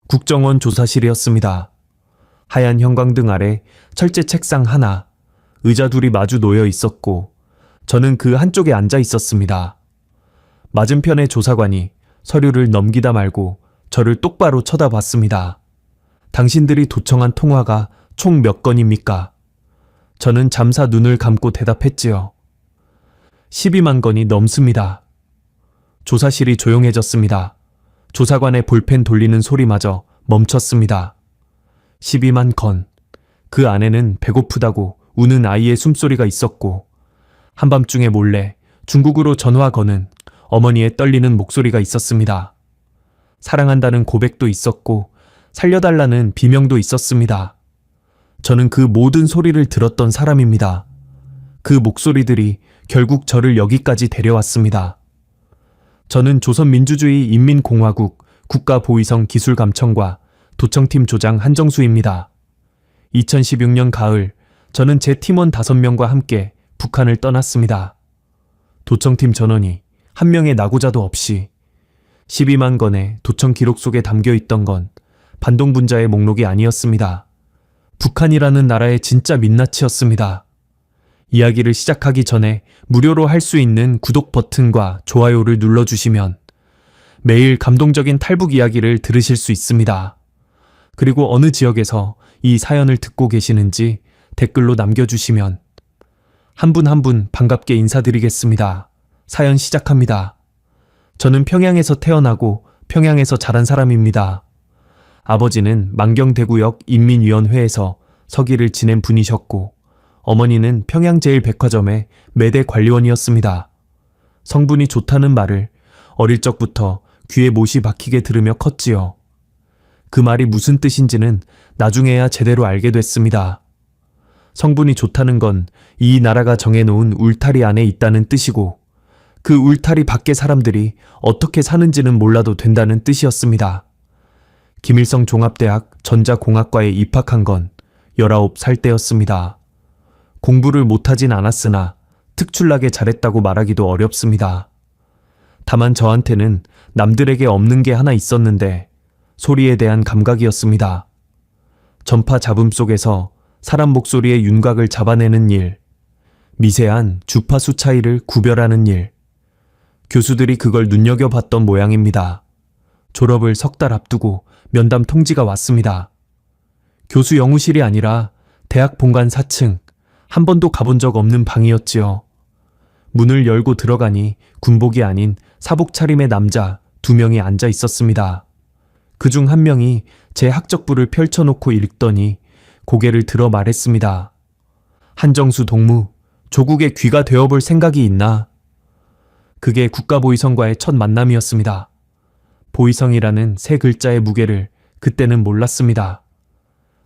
국정원 조사실이었습니다. 하얀 형광등 아래 철제 책상 하나, 의자 둘이 마주 놓여 있었고 저는 그 한쪽에 앉아 있었습니다. 맞은편의 조사관이 서류를 넘기다 말고 저를 똑바로 쳐다봤습니다. 당신들이 도청한 통화가 총 몇 건입니까? 저는 잠사 눈을 감고 대답했지요. 12만 건이 넘습니다. 조사실이 조용해졌습니다. 조사관의 볼펜 돌리는 소리마저 멈췄습니다. 12만 건. 그 안에는 배고프다고 우는 아이의 숨소리가 있었고 한밤중에 몰래 중국으로 전화 거는 어머니의 떨리는 목소리가 있었습니다. 사랑한다는 고백도 있었고 살려달라는 비명도 있었습니다. 저는 그 모든 소리를 들었던 사람입니다. 그 목소리들이 결국 저를 여기까지 데려왔습니다. 저는 조선민주주의 인민공화국 국가보위성 기술감청과 도청팀 조장 한정수입니다. 2016년 가을, 저는 제 팀원 5명과 함께 북한을 떠났습니다. 도청팀 전원이 한 명의 낙오자도 없이 12만 건의 도청 기록 속에 담겨 있던 건 반동분자의 목록이 아니었습니다. 북한이라는 나라의 진짜 민낯이었습니다. 이야기를 시작하기 전에 무료로 할 수 있는 구독 버튼과 좋아요를 눌러주시면 매일 감동적인 탈북 이야기를 들으실 수 있습니다. 그리고 어느 지역에서 이 사연을 듣고 계시는지 댓글로 남겨주시면 한 분 한 분 반갑게 인사드리겠습니다. 사연 시작합니다. 저는 평양에서 태어나고 평양에서 자란 사람입니다. 아버지는 만경대구역 인민위원회에서 서기를 지낸 분이셨고 어머니는 평양제일백화점의 매대 관리원이었습니다. 성분이 좋다는 말을 어릴 적부터 귀에 못이 박히게 들으며 컸지요. 그 말이 무슨 뜻인지는 나중에야 제대로 알게 됐습니다. 성분이 좋다는 건 이 나라가 정해놓은 울타리 안에 있다는 뜻이고 그 울타리 밖의 사람들이 어떻게 사는지는 몰라도 된다는 뜻이었습니다. 김일성 종합대학 전자공학과에 입학한 건 19살 때였습니다. 공부를 못하진 않았으나 특출나게 잘했다고 말하기도 어렵습니다. 다만 저한테는 남들에게 없는 게 하나 있었는데 소리에 대한 감각이었습니다. 전파 잡음 속에서 사람 목소리의 윤곽을 잡아내는 일, 미세한 주파수 차이를 구별하는 일, 교수들이 그걸 눈여겨봤던 모양입니다. 졸업을 3달 앞두고 면담 통지가 왔습니다. 교수 영우실이 아니라 대학 본관 4층, 한 번도 가본 적 없는 방이었지요. 문을 열고 들어가니 군복이 아닌 사복 차림의 남자 2명이 앉아 있었습니다. 그중 한 명이 제 학적부를 펼쳐놓고 읽더니 고개를 들어 말했습니다. 한정수 동무, 조국의 귀가 되어볼 생각이 있나? 그게 국가보위성과의 첫 만남이었습니다. 보위성이라는 세 글자의 무게를 그때는 몰랐습니다.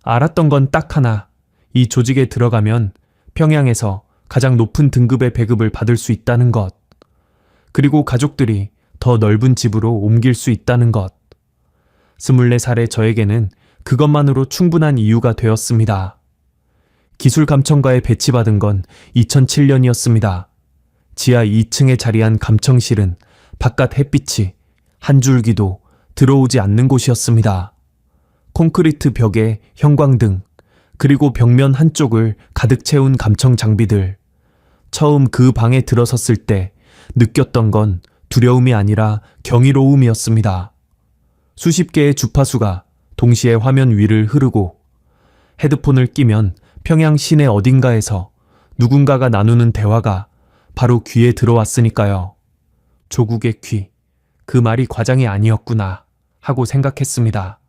알았던 건 딱 하나, 이 조직에 들어가면 평양에서 가장 높은 등급의 배급을 받을 수 있다는 것, 그리고 가족들이 더 넓은 집으로 옮길 수 있다는 것. 24살의 저에게는 그것만으로 충분한 이유가 되었습니다. 기술감청과에 배치받은 건 2007년이었습니다. 지하 2층에 자리한 감청실은 바깥 햇빛이 한 줄기도 들어오지 않는 곳이었습니다. 콘크리트 벽에 형광등, 그리고 벽면 한쪽을 가득 채운 감청 장비들. 처음 그 방에 들어섰을 때 느꼈던 건 두려움이 아니라 경이로움이었습니다. 수십 개의 주파수가 동시에 화면 위를 흐르고 헤드폰을 끼면 평양 시내 어딘가에서 누군가가 나누는 대화가 바로 귀에 들어왔으니까요. 조국의 귀, 그 말이 과장이 아니었구나 하고 생각했습니다.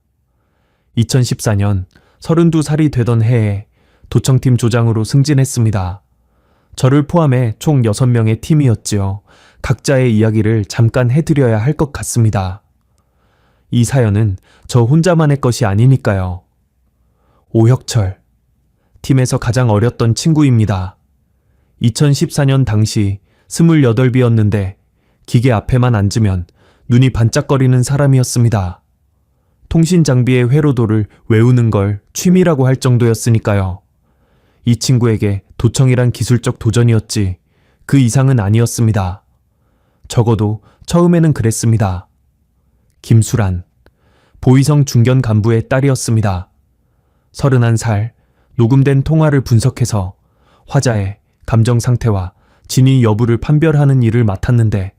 2014년 32살이 되던 해에 도청팀 조장으로 승진했습니다. 저를 포함해 총 6명의 팀이었지요. 각자의 이야기를 잠깐 해드려야 할 것 같습니다. 이 사연은 저 혼자만의 것이 아니니까요. 오혁철, 팀에서 가장 어렸던 친구입니다. 2014년 당시 28이었는데 기계 앞에만 앉으면 눈이 반짝거리는 사람이었습니다. 통신 장비의 회로도를 외우는 걸 취미라고 할 정도였으니까요. 이 친구에게 도청이란 기술적 도전이었지 그 이상은 아니었습니다. 적어도 처음에는 그랬습니다. 김수란, 보위성 중견 간부의 딸이었습니다. 31살, 녹음된 통화를 분석해서 화자의 감정 상태와 진위 여부를 판별하는 일을 맡았는데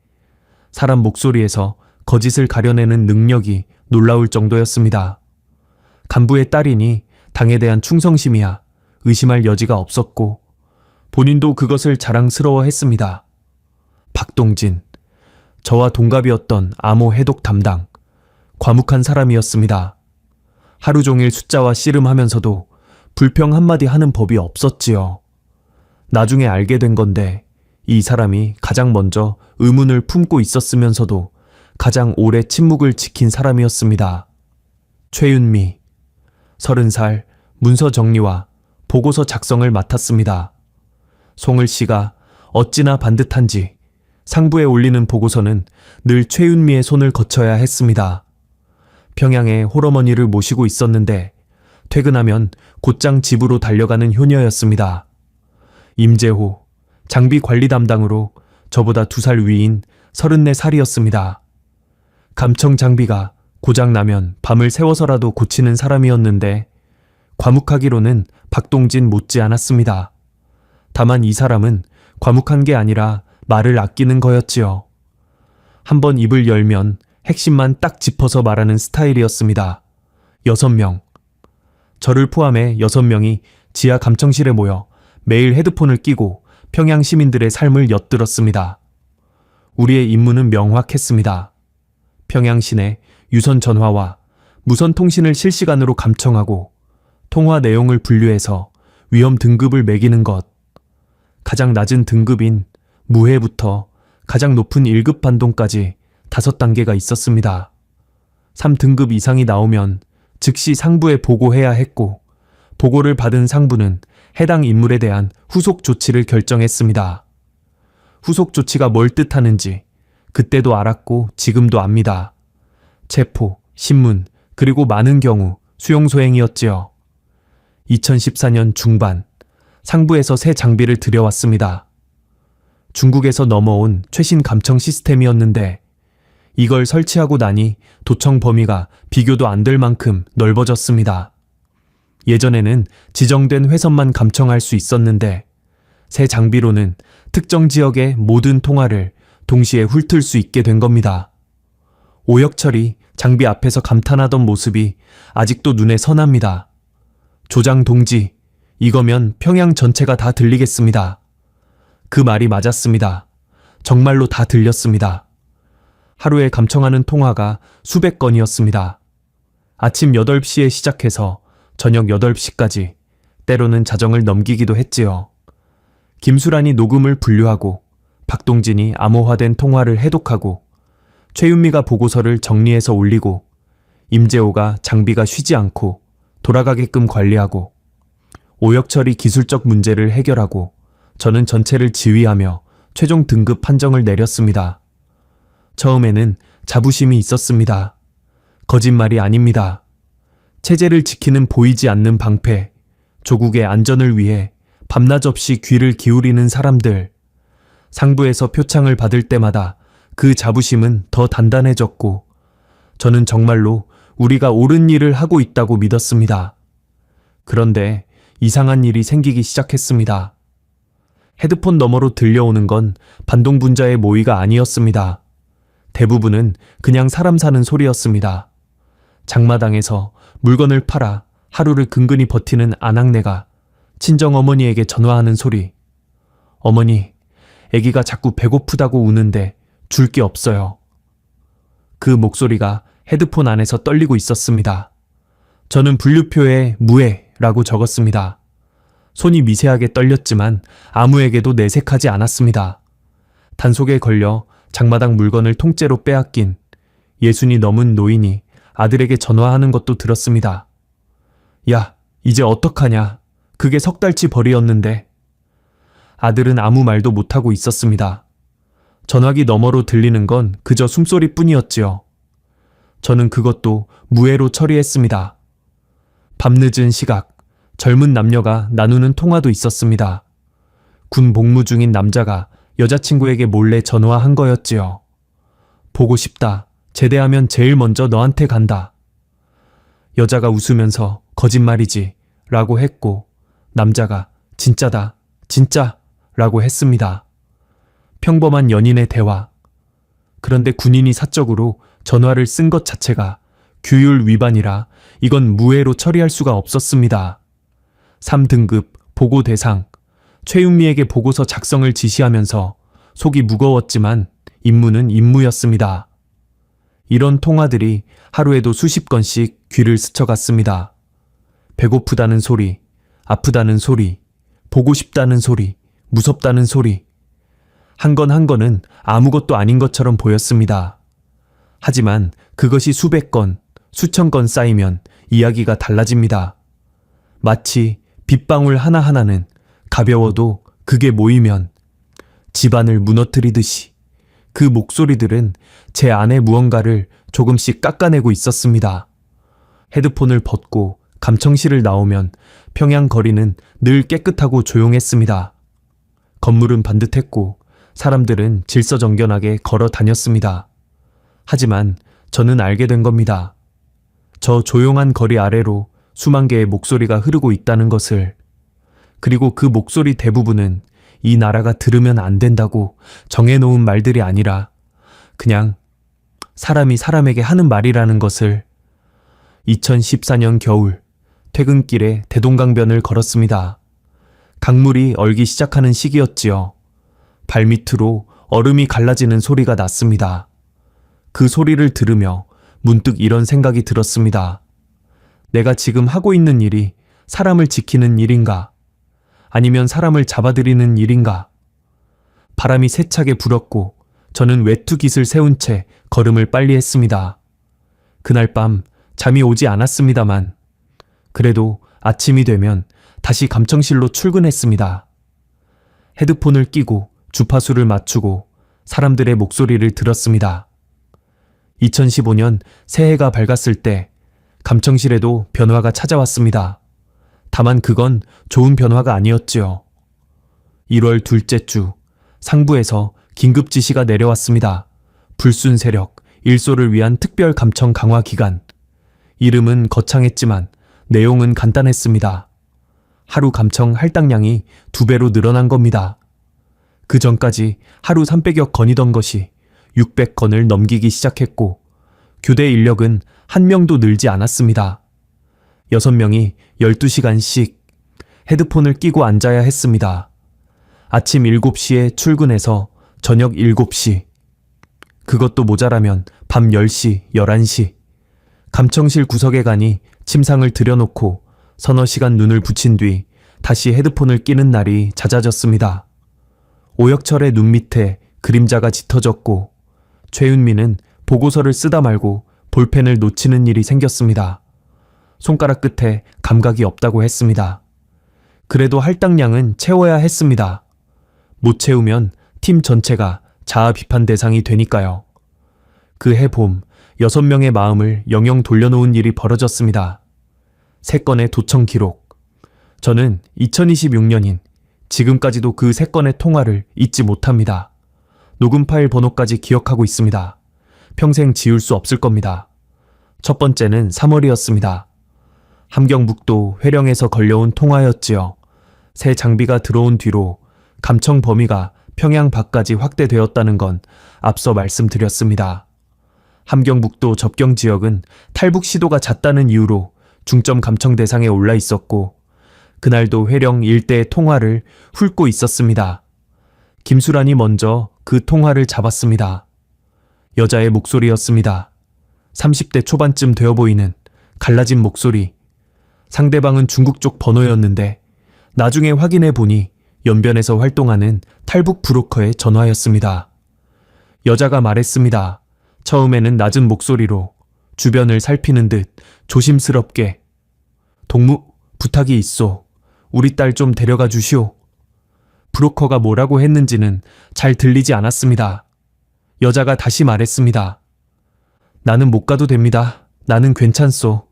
사람 목소리에서 거짓을 가려내는 능력이 놀라울 정도였습니다. 간부의 딸이니 당에 대한 충성심이야 의심할 여지가 없었고 본인도 그것을 자랑스러워했습니다. 박동진, 저와 동갑이었던 암호 해독 담당, 과묵한 사람이었습니다. 하루 종일 숫자와 씨름하면서도 불평 한마디 하는 법이 없었지요. 나중에 알게 된 건데 이 사람이 가장 먼저 의문을 품고 있었으면서도 가장 오래 침묵을 지킨 사람이었습니다. 최윤미, 30살, 문서 정리와 보고서 작성을 맡았습니다. 송을 씨가 어찌나 반듯한지 상부에 올리는 보고서는 늘 최윤미의 손을 거쳐야 했습니다. 평양에 홀어머니를 모시고 있었는데 퇴근하면 곧장 집으로 달려가는 효녀였습니다. 임재호, 장비 관리 담당으로 저보다 2살 위인 34살이었습니다. 감청 장비가 고장나면 밤을 새워서라도 고치는 사람이었는데 과묵하기로는 박동진 못지 않았습니다. 다만 이 사람은 과묵한 게 아니라 말을 아끼는 거였지요. 한번 입을 열면 핵심만 딱 짚어서 말하는 스타일이었습니다. 6명. 저를 포함해 6명이 지하 감청실에 모여 매일 헤드폰을 끼고 평양 시민들의 삶을 엿들었습니다. 우리의 임무는 명확했습니다. 평양 시내 유선 전화와 무선 통신을 실시간으로 감청하고 통화 내용을 분류해서 위험 등급을 매기는 것. 가장 낮은 등급인 무해부터 가장 높은 1급 반동까지 5단계가 있었습니다. 3등급 이상이 나오면 즉시 상부에 보고해야 했고 보고를 받은 상부는 해당 인물에 대한 후속 조치를 결정했습니다. 후속 조치가 뭘 뜻하는지 그때도 알았고 지금도 압니다. 체포, 신문, 그리고 많은 경우 수용소행이었지요. 2014년 중반 상부에서 새 장비를 들여왔습니다. 중국에서 넘어온 최신 감청 시스템이었는데 이걸 설치하고 나니 도청 범위가 비교도 안 될 만큼 넓어졌습니다. 예전에는 지정된 회선만 감청할 수 있었는데 새 장비로는 특정 지역의 모든 통화를 동시에 훑을 수 있게 된 겁니다. 오혁철이 장비 앞에서 감탄하던 모습이 아직도 눈에 선합니다. 조장 동지, 이거면 평양 전체가 다 들리겠습니다. 그 말이 맞았습니다. 정말로 다 들렸습니다. 하루에 감청하는 통화가 수백 건이었습니다. 아침 8시에 시작해서 저녁 8시까지 때로는 자정을 넘기기도 했지요. 김수란이 녹음을 분류하고 박동진이 암호화된 통화를 해독하고 최윤미가 보고서를 정리해서 올리고 임재호가 장비가 쉬지 않고 돌아가게끔 관리하고 오혁철이 기술적 문제를 해결하고 저는 전체를 지휘하며 최종 등급 판정을 내렸습니다. 처음에는 자부심이 있었습니다. 거짓말이 아닙니다. 체제를 지키는 보이지 않는 방패, 조국의 안전을 위해 밤낮 없이 귀를 기울이는 사람들. 상부에서 표창을 받을 때마다 그 자부심은 더 단단해졌고 저는 정말로 우리가 옳은 일을 하고 있다고 믿었습니다. 그런데 이상한 일이 생기기 시작했습니다. 헤드폰 너머로 들려오는 건 반동분자의 모의가 아니었습니다. 대부분은 그냥 사람 사는 소리였습니다. 장마당에서 물건을 팔아 하루를 근근히 버티는 아낙네가 친정어머니에게 전화하는 소리. 어머니, 아기가 자꾸 배고프다고 우는데 줄 게 없어요. 그 목소리가 헤드폰 안에서 떨리고 있었습니다. 저는 분류표에 무해라고 적었습니다. 손이 미세하게 떨렸지만 아무에게도 내색하지 않았습니다. 단속에 걸려 장마당 물건을 통째로 빼앗긴 60이 넘은 노인이 아들에게 전화하는 것도 들었습니다. 야, 이제 어떡하냐. 그게 석 달치 벌이였는데. 아들은 아무 말도 못하고 있었습니다. 전화기 너머로 들리는 건 그저 숨소리뿐이었지요. 저는 그것도 무해로 처리했습니다. 밤늦은 시각, 젊은 남녀가 나누는 통화도 있었습니다. 군 복무 중인 남자가 여자친구에게 몰래 전화한 거였지요. 보고 싶다. 제대하면 제일 먼저 너한테 간다. 여자가 웃으면서 거짓말이지 라고 했고 남자가 진짜다, 진짜 라고 했습니다. 평범한 연인의 대화. 그런데 군인이 사적으로 전화를 쓴 것 자체가 규율 위반이라 이건 무해로 처리할 수가 없었습니다. 3등급 보고 대상. 최윤미에게 보고서 작성을 지시하면서 속이 무거웠지만 임무는 임무였습니다. 이런 통화들이 하루에도 수십 건씩 귀를 스쳐갔습니다. 배고프다는 소리, 아프다는 소리, 보고 싶다는 소리, 무섭다는 소리. 한 건 한 건은 아무것도 아닌 것처럼 보였습니다. 하지만 그것이 수백 건, 수천 건 쌓이면 이야기가 달라집니다. 마치 빗방울 하나하나는 가벼워도 그게 모이면 집안을 무너뜨리듯이 그 목소리들은 제 안에 무언가를 조금씩 깎아내고 있었습니다. 헤드폰을 벗고 감청실을 나오면 평양 거리는 늘 깨끗하고 조용했습니다. 건물은 반듯했고 사람들은 질서정연하게 걸어 다녔습니다. 하지만 저는 알게 된 겁니다. 저 조용한 거리 아래로 수만 개의 목소리가 흐르고 있다는 것을. 그리고 그 목소리 대부분은 이 나라가 들으면 안 된다고 정해놓은 말들이 아니라 그냥 사람이 사람에게 하는 말이라는 것을. 2014년 겨울 퇴근길에 대동강변을 걸었습니다. 강물이 얼기 시작하는 시기였지요. 발밑으로 얼음이 갈라지는 소리가 났습니다. 그 소리를 들으며 문득 이런 생각이 들었습니다. 내가 지금 하고 있는 일이 사람을 지키는 일인가? 아니면 사람을 잡아들이는 일인가? 바람이 세차게 불었고 저는 외투깃을 세운 채 걸음을 빨리 했습니다. 그날 밤 잠이 오지 않았습니다만 그래도 아침이 되면 다시 감청실로 출근했습니다. 헤드폰을 끼고 주파수를 맞추고 사람들의 목소리를 들었습니다. 2015년 새해가 밝았을 때 감청실에도 변화가 찾아왔습니다. 다만 그건 좋은 변화가 아니었지요. 1월 둘째 주 상부에서 긴급 지시가 내려왔습니다. 불순 세력, 일소를 위한 특별 감청 강화 기간. 이름은 거창했지만 내용은 간단했습니다. 하루 감청 할당량이 2배로 늘어난 겁니다. 그 전까지 하루 300여 건이던 것이 600건을 넘기기 시작했고 교대 인력은 한 명도 늘지 않았습니다. 6명이 12시간씩 헤드폰을 끼고 앉아야 했습니다. 아침 7시에 출근해서 저녁 7시. 그것도 모자라면 밤 10시, 11시. 감청실 구석에 가니 침상을 들여놓고 서너 시간 눈을 붙인 뒤 다시 헤드폰을 끼는 날이 잦아졌습니다. 오혁철의 눈 밑에 그림자가 짙어졌고 최윤미는 보고서를 쓰다 말고 볼펜을 놓치는 일이 생겼습니다. 손가락 끝에 감각이 없다고 했습니다. 그래도 할당량은 채워야 했습니다. 못 채우면 팀 전체가 자아 비판 대상이 되니까요. 그 해 봄 6명의 마음을 영영 돌려놓은 일이 벌어졌습니다. 3건의 도청 기록. 저는 2026년인 지금까지도 그 3건의 통화를 잊지 못합니다. 녹음 파일 번호까지 기억하고 있습니다. 평생 지울 수 없을 겁니다. 첫 번째는 3월이었습니다. 함경북도 회령에서 걸려온 통화였지요. 새 장비가 들어온 뒤로 감청 범위가 평양 밖까지 확대되었다는 건 앞서 말씀드렸습니다. 함경북도 접경 지역은 탈북 시도가 잦다는 이유로 중점 감청 대상에 올라 있었고 그날도 회령 일대의 통화를 훑고 있었습니다. 김수란이 먼저 그 통화를 잡았습니다. 여자의 목소리였습니다. 30대 초반쯤 되어 보이는 갈라진 목소리. 상대방은 중국 쪽 번호였는데 나중에 확인해 보니 연변에서 활동하는 탈북 브로커의 전화였습니다. 여자가 말했습니다. 처음에는 낮은 목소리로 주변을 살피는 듯 조심스럽게 동무 부탁이 있소. 우리 딸 좀 데려가 주시오. 브로커가 뭐라고 했는지는 잘 들리지 않았습니다. 여자가 다시 말했습니다. 나는 못 가도 됩니다. 나는 괜찮소.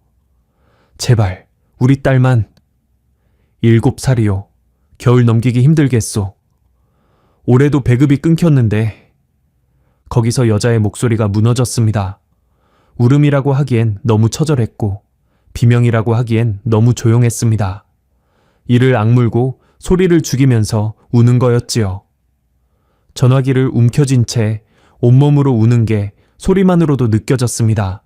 제발 우리 딸만. 7살이요. 겨울 넘기기 힘들겠소. 올해도 배급이 끊겼는데. 거기서 여자의 목소리가 무너졌습니다. 울음이라고 하기엔 너무 처절했고 비명이라고 하기엔 너무 조용했습니다. 이를 악물고 소리를 죽이면서 우는 거였지요. 전화기를 움켜쥔 채 온몸으로 우는 게 소리만으로도 느껴졌습니다.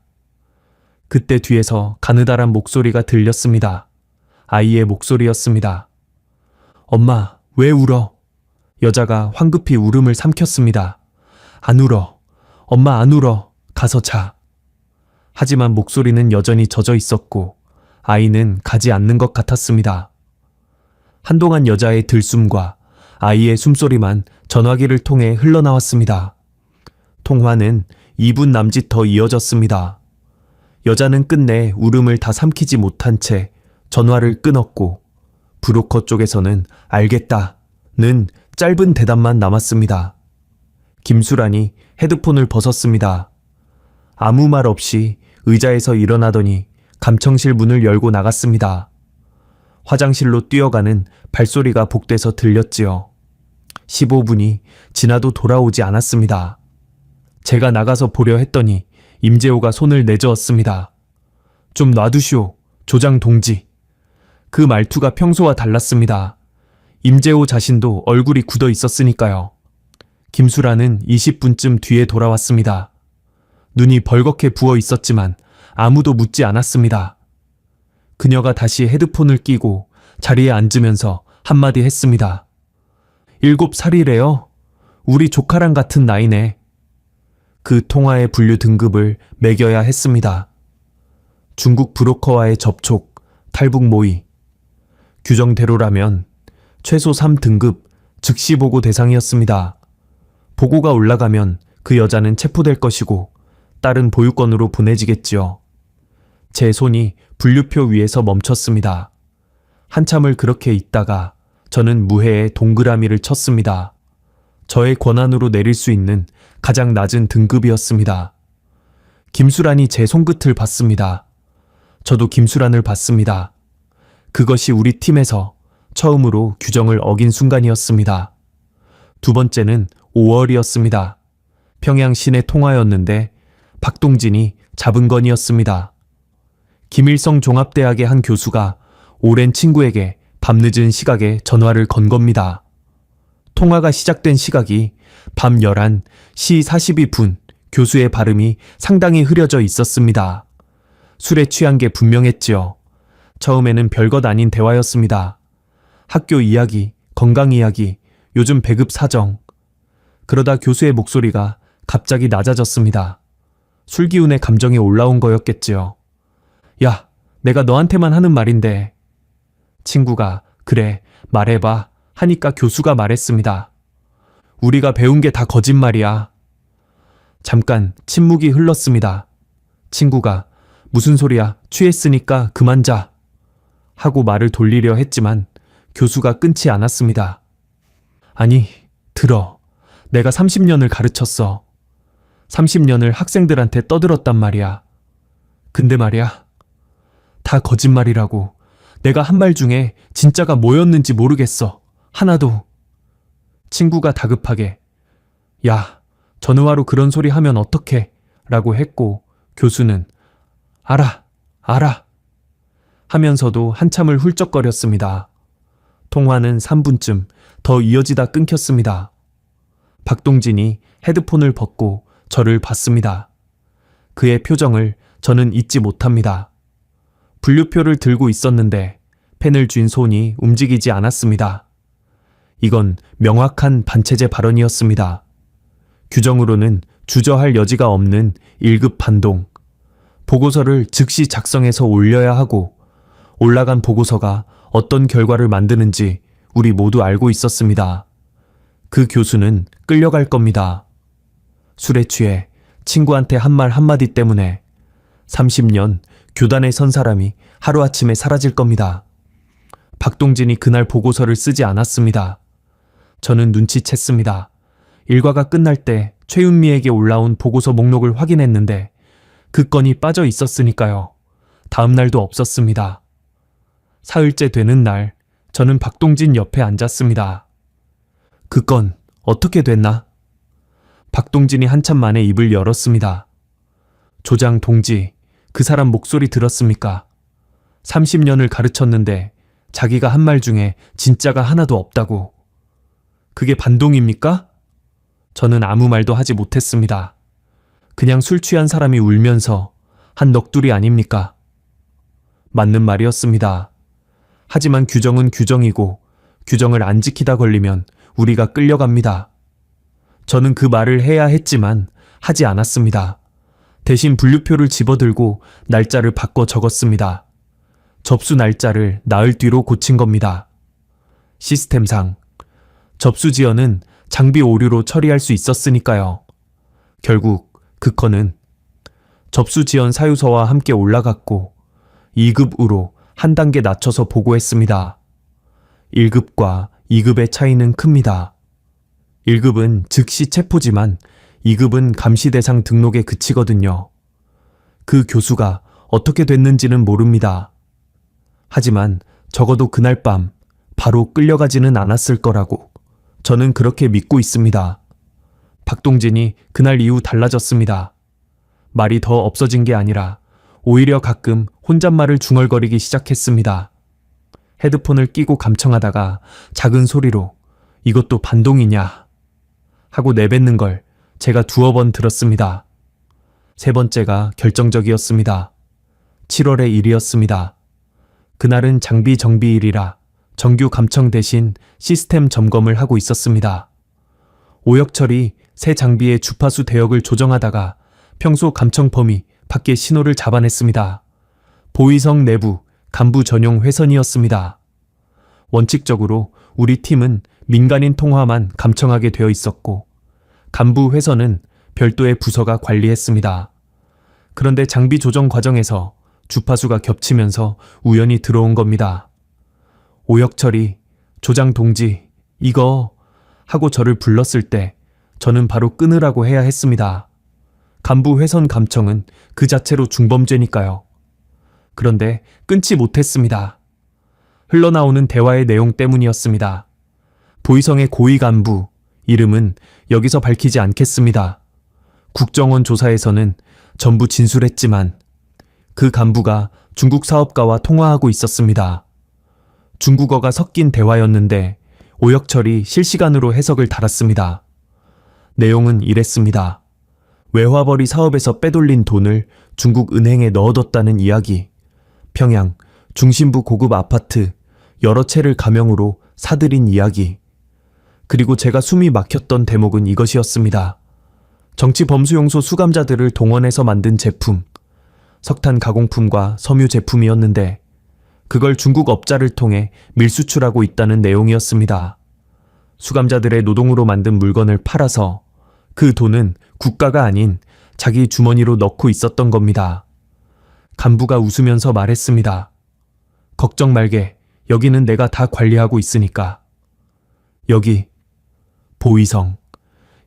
그때 뒤에서 가느다란 목소리가 들렸습니다. 아이의 목소리였습니다. 엄마, 왜 울어? 여자가 황급히 울음을 삼켰습니다. 안 울어. 엄마 안 울어. 가서 자. 하지만 목소리는 여전히 젖어 있었고 아이는 가지 않는 것 같았습니다. 한동안 여자의 들숨과 아이의 숨소리만 전화기를 통해 흘러나왔습니다. 통화는 2분 남짓 더 이어졌습니다. 여자는 끝내 울음을 다 삼키지 못한 채 전화를 끊었고 브로커 쪽에서는 알겠다는 짧은 대답만 남았습니다. 김수란이 헤드폰을 벗었습니다. 아무 말 없이 의자에서 일어나더니 감청실 문을 열고 나갔습니다. 화장실로 뛰어가는 발소리가 복돼서 들렸지요. 15분이 지나도 돌아오지 않았습니다. 제가 나가서 보려 했더니 임재호가 손을 내저었습니다. 좀 놔두시오, 조장 동지. 그 말투가 평소와 달랐습니다. 임재호 자신도 얼굴이 굳어 있었으니까요. 김수란은 20분쯤 뒤에 돌아왔습니다. 눈이 벌겋게 부어 있었지만 아무도 묻지 않았습니다. 그녀가 다시 헤드폰을 끼고 자리에 앉으면서 한마디 했습니다. 7살이래요. 우리 조카랑 같은 나이네. 그 통화의 분류 등급을 매겨야 했습니다. 중국 브로커와의 접촉, 탈북 모의. 규정대로라면 최소 3등급 즉시 보고 대상이었습니다. 보고가 올라가면 그 여자는 체포될 것이고 딸은 보육원으로 보내지겠지요. 제 손이 분류표 위에서 멈췄습니다. 한참을 그렇게 있다가 저는 무해에 동그라미를 쳤습니다. 저의 권한으로 내릴 수 있는 가장 낮은 등급이었습니다. 김수란이 제 손끝을 봤습니다. 저도 김수란을 봤습니다. 그것이 우리 팀에서 처음으로 규정을 어긴 순간이었습니다. 두 번째는 5월이었습니다. 평양 시내 통화였는데 박동진이 잡은 건이었습니다. 김일성 종합대학의 한 교수가 오랜 친구에게 밤늦은 시각에 전화를 건 겁니다. 통화가 시작된 시각이 밤 11시 42분, 교수의 발음이 상당히 흐려져 있었습니다. 술에 취한 게 분명했지요. 처음에는 별것 아닌 대화였습니다. 학교 이야기, 건강 이야기, 요즘 배급 사정. 그러다 교수의 목소리가 갑자기 낮아졌습니다. 술기운에 감정이 올라온 거였겠지요. 야, 내가 너한테만 하는 말인데. 친구가 그래, 말해봐 하니까 교수가 말했습니다. 우리가 배운 게 다 거짓말이야. 잠깐 침묵이 흘렀습니다. 친구가 무슨 소리야, 취했으니까 그만 자 하고 말을 돌리려 했지만 교수가 끊지 않았습니다. 아니, 들어. 내가 30년을 가르쳤어. 30년을 학생들한테 떠들었단 말이야. 근데 말이야, 다 거짓말이라고. 내가 한 말 중에 진짜가 뭐였는지 모르겠어. 하나도. 친구가 다급하게 야, 전우화로 그런 소리 하면 어떡해? 라고 했고 교수는 알아 하면서도 한참을 훌쩍거렸습니다. 통화는 3분쯤 더 이어지다 끊겼습니다. 박동진이 헤드폰을 벗고 저를 봤습니다. 그의 표정을 저는 잊지 못합니다. 분류표를 들고 있었는데 펜을 쥔 손이 움직이지 않았습니다. 이건 명확한 반체제 발언이었습니다. 규정으로는 주저할 여지가 없는 1급 반동. 보고서를 즉시 작성해서 올려야 하고 올라간 보고서가 어떤 결과를 만드는지 우리 모두 알고 있었습니다. 그 교수는 끌려갈 겁니다. 술에 취해 친구한테 한 말 한마디 때문에 30년 교단에 선 사람이 하루아침에 사라질 겁니다. 박동진이 그날 보고서를 쓰지 않았습니다. 저는 눈치챘습니다. 일과가 끝날 때 최윤미에게 올라온 보고서 목록을 확인했는데 그 건이 빠져 있었으니까요. 다음 날도 없었습니다. 사흘째 되는 날 저는 박동진 옆에 앉았습니다. 그 건 어떻게 됐나? 박동진이 한참 만에 입을 열었습니다. 조장 동지, 그 사람 목소리 들었습니까? 30년을 가르쳤는데 자기가 한 말 중에 진짜가 하나도 없다고. 그게 반동입니까? 저는 아무 말도 하지 못했습니다. 그냥 술 취한 사람이 울면서 한 넋두리 아닙니까? 맞는 말이었습니다. 하지만 규정은 규정이고 규정을 안 지키다 걸리면 우리가 끌려갑니다. 저는 그 말을 해야 했지만 하지 않았습니다. 대신 분류표를 집어들고 날짜를 바꿔 적었습니다. 접수 날짜를 나흘 뒤로 고친 겁니다. 시스템상 접수 지연은 장비 오류로 처리할 수 있었으니까요. 결국 그 건은 접수 지연 사유서와 함께 올라갔고 2급으로 한 단계 낮춰서 보고했습니다. 1급과 2급의 차이는 큽니다. 1급은 즉시 체포지만 2급은 감시 대상 등록에 그치거든요. 그 교수가 어떻게 됐는지는 모릅니다. 하지만 적어도 그날 밤 바로 끌려가지는 않았을 거라고 저는 그렇게 믿고 있습니다. 박동진이 그날 이후 달라졌습니다. 말이 더 없어진 게 아니라 오히려 가끔 혼잣말을 중얼거리기 시작했습니다. 헤드폰을 끼고 감청하다가 작은 소리로 이것도 반동이냐 하고 내뱉는 걸 제가 2번 들었습니다. 세 번째가 결정적이었습니다. 7월의 일이었습니다. 그날은 장비 정비일이라 정규 감청 대신 시스템 점검을 하고 있었습니다. 오혁철이 새 장비의 주파수 대역을 조정하다가 평소 감청 범위 밖에 신호를 잡아냈습니다. 보위성 내부 간부 전용 회선이었습니다. 원칙적으로 우리 팀은 민간인 통화만 감청하게 되어 있었고 간부 회선은 별도의 부서가 관리했습니다. 그런데 장비 조정 과정에서 주파수가 겹치면서 우연히 들어온 겁니다. 오혁철이 조장 동지 이거 하고 저를 불렀을 때 저는 바로 끊으라고 해야 했습니다. 간부 회선 감청은 그 자체로 중범죄니까요. 그런데 끊지 못했습니다. 흘러나오는 대화의 내용 때문이었습니다. 보위성의 고위 간부, 이름은 여기서 밝히지 않겠습니다. 국정원 조사에서는 전부 진술했지만 그 간부가 중국 사업가와 통화하고 있었습니다. 중국어가 섞인 대화였는데 오혁철이 실시간으로 해석을 달았습니다. 내용은 이랬습니다. 외화벌이 사업에서 빼돌린 돈을 중국 은행에 넣어뒀다는 이야기, 평양 중심부 고급 아파트 여러 채를 가명으로 사들인 이야기, 그리고 제가 숨이 막혔던 대목은 이것이었습니다. 정치범수용소 수감자들을 동원해서 만든 제품, 석탄 가공품과 섬유 제품이었는데 그걸 중국 업자를 통해 밀수출하고 있다는 내용이었습니다. 수감자들의 노동으로 만든 물건을 팔아서 그 돈은 국가가 아닌 자기 주머니로 넣고 있었던 겁니다. 간부가 웃으면서 말했습니다. 걱정 말게, 여기는 내가 다 관리하고 있으니까. 여기 보위성,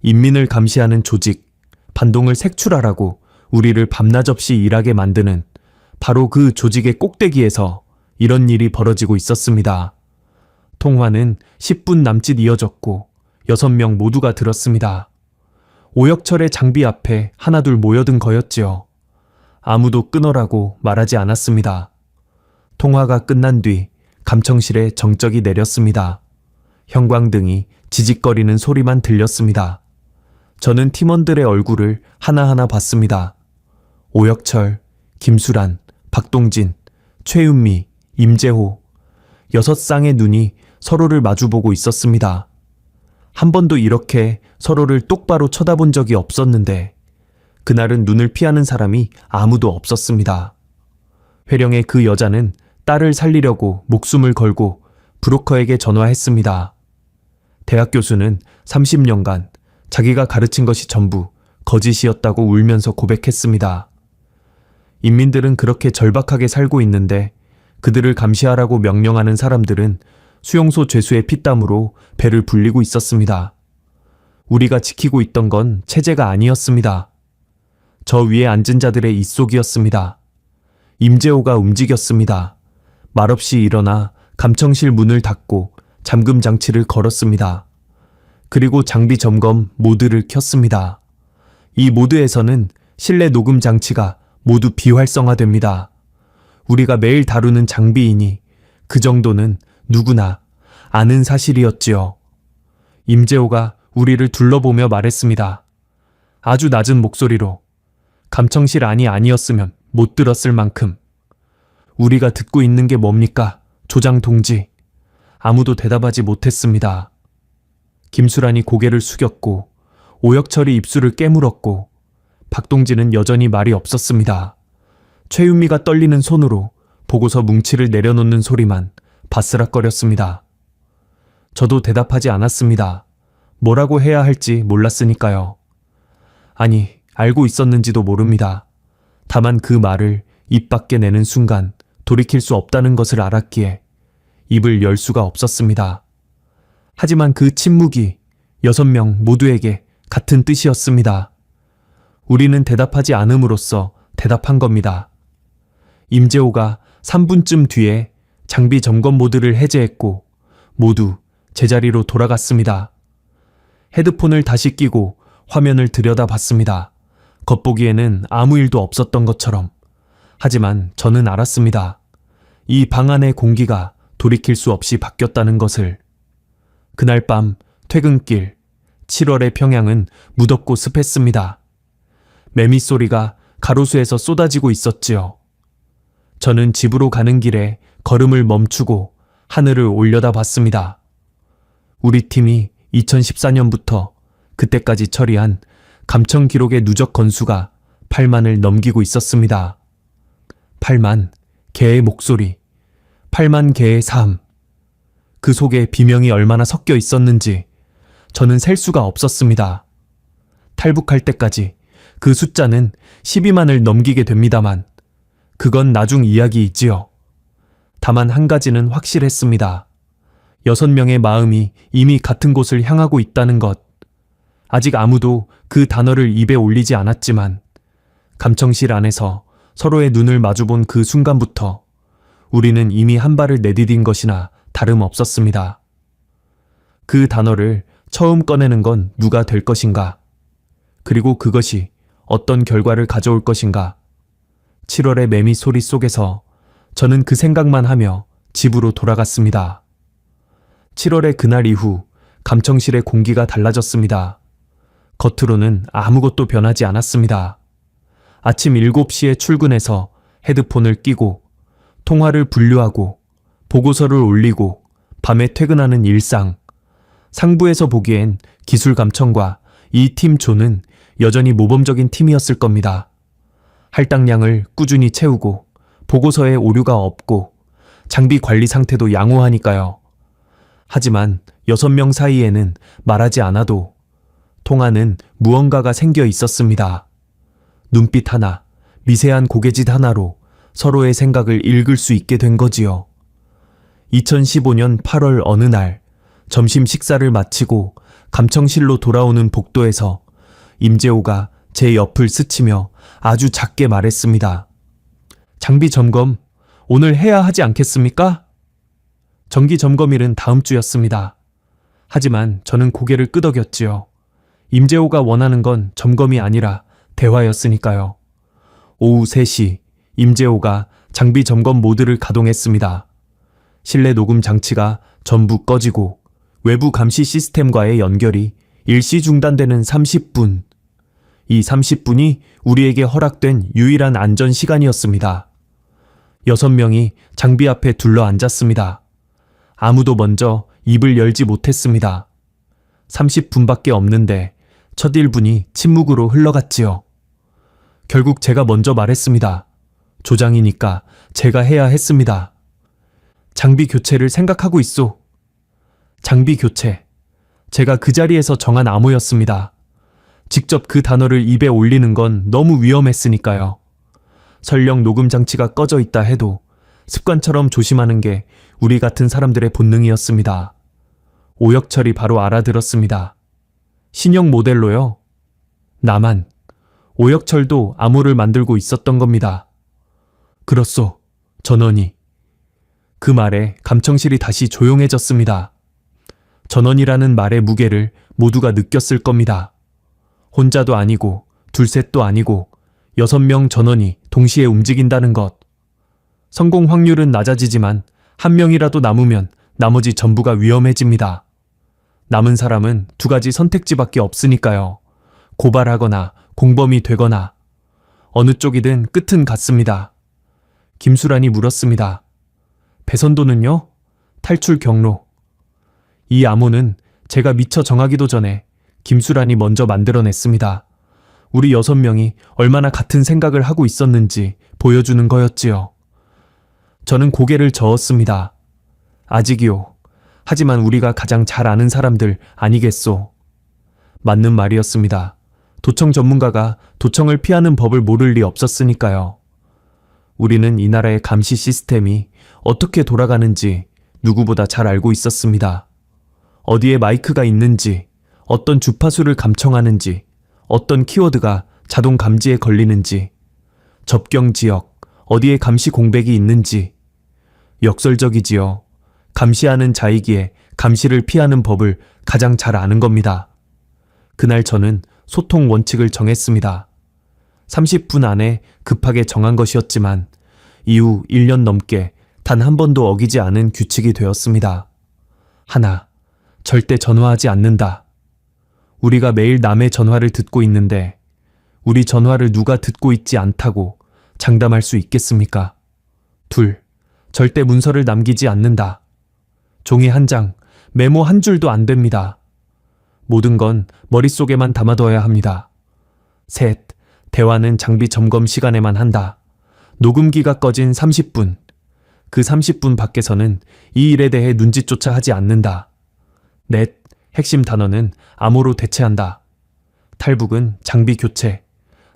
인민을 감시하는 조직, 반동을 색출하라고 우리를 밤낮 없이 일하게 만드는 바로 그 조직의 꼭대기에서 이런 일이 벌어지고 있었습니다. 통화는 10분 남짓 이어졌고 6명 모두가 들었습니다. 오혁철의 장비 앞에 하나둘 모여든 거였지요. 아무도 끊어라고 말하지 않았습니다. 통화가 끝난 뒤 감청실에 정적이 내렸습니다. 형광등이 지직거리는 소리만 들렸습니다. 저는 팀원들의 얼굴을 하나하나 봤습니다. 오혁철, 김수란, 박동진, 최윤미, 임재호, 6쌍의 눈이 서로를 마주보고 있었습니다. 한 번도 이렇게 서로를 똑바로 쳐다본 적이 없었는데 그날은 눈을 피하는 사람이 아무도 없었습니다. 회령의 그 여자는 딸을 살리려고 목숨을 걸고 브로커에게 전화했습니다. 대학 교수는 30년간 자기가 가르친 것이 전부 거짓이었다고 울면서 고백했습니다. 인민들은 그렇게 절박하게 살고 있는데 그들을 감시하라고 명령하는 사람들은 수용소 죄수의 피땀으로 배를 불리고 있었습니다. 우리가 지키고 있던 건 체제가 아니었습니다. 저 위에 앉은 자들의 입속이었습니다. 임재호가 움직였습니다. 말없이 일어나 감청실 문을 닫고 잠금 장치를 걸었습니다. 그리고 장비 점검 모드를 켰습니다. 이 모드에서는 실내 녹음 장치가 모두 비활성화됩니다. 우리가 매일 다루는 장비이니 그 정도는 누구나 아는 사실이었지요. 임재호가 우리를 둘러보며 말했습니다. 아주 낮은 목소리로. 감청실 안이 아니었으면 못 들었을 만큼. 우리가 듣고 있는 게 뭡니까? 조장 동지. 아무도 대답하지 못했습니다. 김수란이 고개를 숙였고 오혁철이 입술을 깨물었고 박동진은 여전히 말이 없었습니다. 최윤미가 떨리는 손으로 보고서 뭉치를 내려놓는 소리만 바스락거렸습니다. 저도 대답하지 않았습니다. 뭐라고 해야 할지 몰랐으니까요. 아니, 알고 있었는지도 모릅니다. 다만 그 말을 입 밖에 내는 순간 돌이킬 수 없다는 것을 알았기에 입을 열 수가 없었습니다. 하지만 그 침묵이 6명 모두에게 같은 뜻이었습니다. 우리는 대답하지 않음으로써 대답한 겁니다. 임재호가 3분쯤 뒤에 장비 점검 모드를 해제했고 모두 제자리로 돌아갔습니다. 헤드폰을 다시 끼고 화면을 들여다봤습니다. 겉보기에는 아무 일도 없었던 것처럼. 하지만 저는 알았습니다. 이 방 안의 공기가 돌이킬 수 없이 바뀌었다는 것을. 그날 밤 퇴근길 7월의 평양은 무덥고 습했습니다. 매미 소리가 가로수에서 쏟아지고 있었지요. 저는 집으로 가는 길에 걸음을 멈추고 하늘을 올려다봤습니다. 우리 팀이 2014년부터 그때까지 처리한 감청 기록의 누적 건수가 8만을 넘기고 있었습니다. 8만 개의 목소리, 8만 개의 삶. 그 속에 비명이 얼마나 섞여 있었는지 저는 셀 수가 없었습니다. 탈북할 때까지 그 숫자는 12만을 넘기게 됩니다만 그건 나중 이야기이지요. 다만 한 가지는 확실했습니다. 6명의 마음이 이미 같은 곳을 향하고 있다는 것. 아직 아무도 그 단어를 입에 올리지 않았지만 감청실 안에서 서로의 눈을 마주본 그 순간부터 우리는 이미 한 발을 내디딘 것이나 다름없었습니다. 그 단어를 처음 꺼내는 건 누가 될 것인가? 그리고 그것이 어떤 결과를 가져올 것인가? 7월의 매미 소리 속에서 저는 그 생각만 하며 집으로 돌아갔습니다. 7월의 그날 이후 감청실의 공기가 달라졌습니다. 겉으로는 아무것도 변하지 않았습니다. 아침 7시에 출근해서 헤드폰을 끼고 통화를 분류하고 보고서를 올리고 밤에 퇴근하는 일상. 상부에서 보기엔 기술 감청과 이 팀 조는 여전히 모범적인 팀이었을 겁니다. 할당량을 꾸준히 채우고 보고서에 오류가 없고 장비 관리 상태도 양호하니까요. 하지만 6명 사이에는 말하지 않아도 통하는 무언가가 생겨 있었습니다. 눈빛 하나, 미세한 고개짓 하나로 서로의 생각을 읽을 수 있게 된 거지요. 2015년 8월 어느 날 점심 식사를 마치고 감청실로 돌아오는 복도에서 임재호가 제 옆을 스치며 아주 작게 말했습니다. 장비 점검 오늘 해야 하지 않겠습니까? 정기 점검일은 다음 주였습니다. 하지만 저는 고개를 끄덕였지요. 임재호가 원하는 건 점검이 아니라 대화였으니까요. 오후 3시 임재호가 장비 점검 모드를 가동했습니다. 실내 녹음 장치가 전부 꺼지고 외부 감시 시스템과의 연결이 일시 중단되는 30분. 이 30분이 우리에게 허락된 유일한 안전 시간이었습니다. 6명이 장비 앞에 둘러 앉았습니다. 아무도 먼저 입을 열지 못했습니다. 30분밖에 없는데 첫 1분이 침묵으로 흘러갔지요. 결국 제가 먼저 말했습니다. 조장이니까 제가 해야 했습니다. 장비 교체를 생각하고 있소. 장비 교체. 제가 그 자리에서 정한 암호였습니다. 직접 그 단어를 입에 올리는 건 너무 위험했으니까요. 설령 녹음 장치가 꺼져 있다 해도 습관처럼 조심하는 게 우리 같은 사람들의 본능이었습니다. 오혁철이 바로 알아들었습니다. 신형 모델로요? 나만. 오혁철도 암호를 만들고 있었던 겁니다. 그렇소. 전원이. 그 말에 감청실이 다시 조용해졌습니다. 전원이라는 말의 무게를 모두가 느꼈을 겁니다. 혼자도 아니고 둘셋도 아니고 6명 전원이 동시에 움직인다는 것. 성공 확률은 낮아지지만 한 명이라도 남으면 나머지 전부가 위험해집니다. 남은 사람은 두 가지 선택지밖에 없으니까요. 고발하거나 공범이 되거나. 어느 쪽이든 끝은 같습니다. 김수란이 물었습니다. 배선도는요? 탈출 경로. 이 암호는 제가 미처 정하기도 전에 김수란이 먼저 만들어냈습니다. 우리 6명이 얼마나 같은 생각을 하고 있었는지 보여주는 거였지요. 저는 고개를 저었습니다. 아직이요. 하지만 우리가 가장 잘 아는 사람들 아니겠소. 맞는 말이었습니다. 도청 전문가가 도청을 피하는 법을 모를 리 없었으니까요. 우리는 이 나라의 감시 시스템이 어떻게 돌아가는지 누구보다 잘 알고 있었습니다. 어디에 마이크가 있는지, 어떤 주파수를 감청하는지, 어떤 키워드가 자동 감지에 걸리는지, 접경 지역, 어디에 감시 공백이 있는지. 역설적이지요. 감시하는 자이기에 감시를 피하는 법을 가장 잘 아는 겁니다. 그날 저는 소통 원칙을 정했습니다. 30분 안에 급하게 정한 것이었지만 이후 1년 넘게 단 한 번도 어기지 않은 규칙이 되었습니다. 하나, 절대 전화하지 않는다. 우리가 매일 남의 전화를 듣고 있는데 우리 전화를 누가 듣고 있지 않다고 장담할 수 있겠습니까? 둘, 절대 문서를 남기지 않는다. 종이 한 장, 메모 한 줄도 안 됩니다. 모든 건 머릿속에만 담아둬야 합니다. 셋, 대화는 장비 점검 시간에만 한다. 녹음기가 꺼진 30분. 그 30분 밖에서는 이 일에 대해 눈짓조차 하지 않는다. 넷, 핵심 단어는 암호로 대체한다. 탈북은 장비 교체,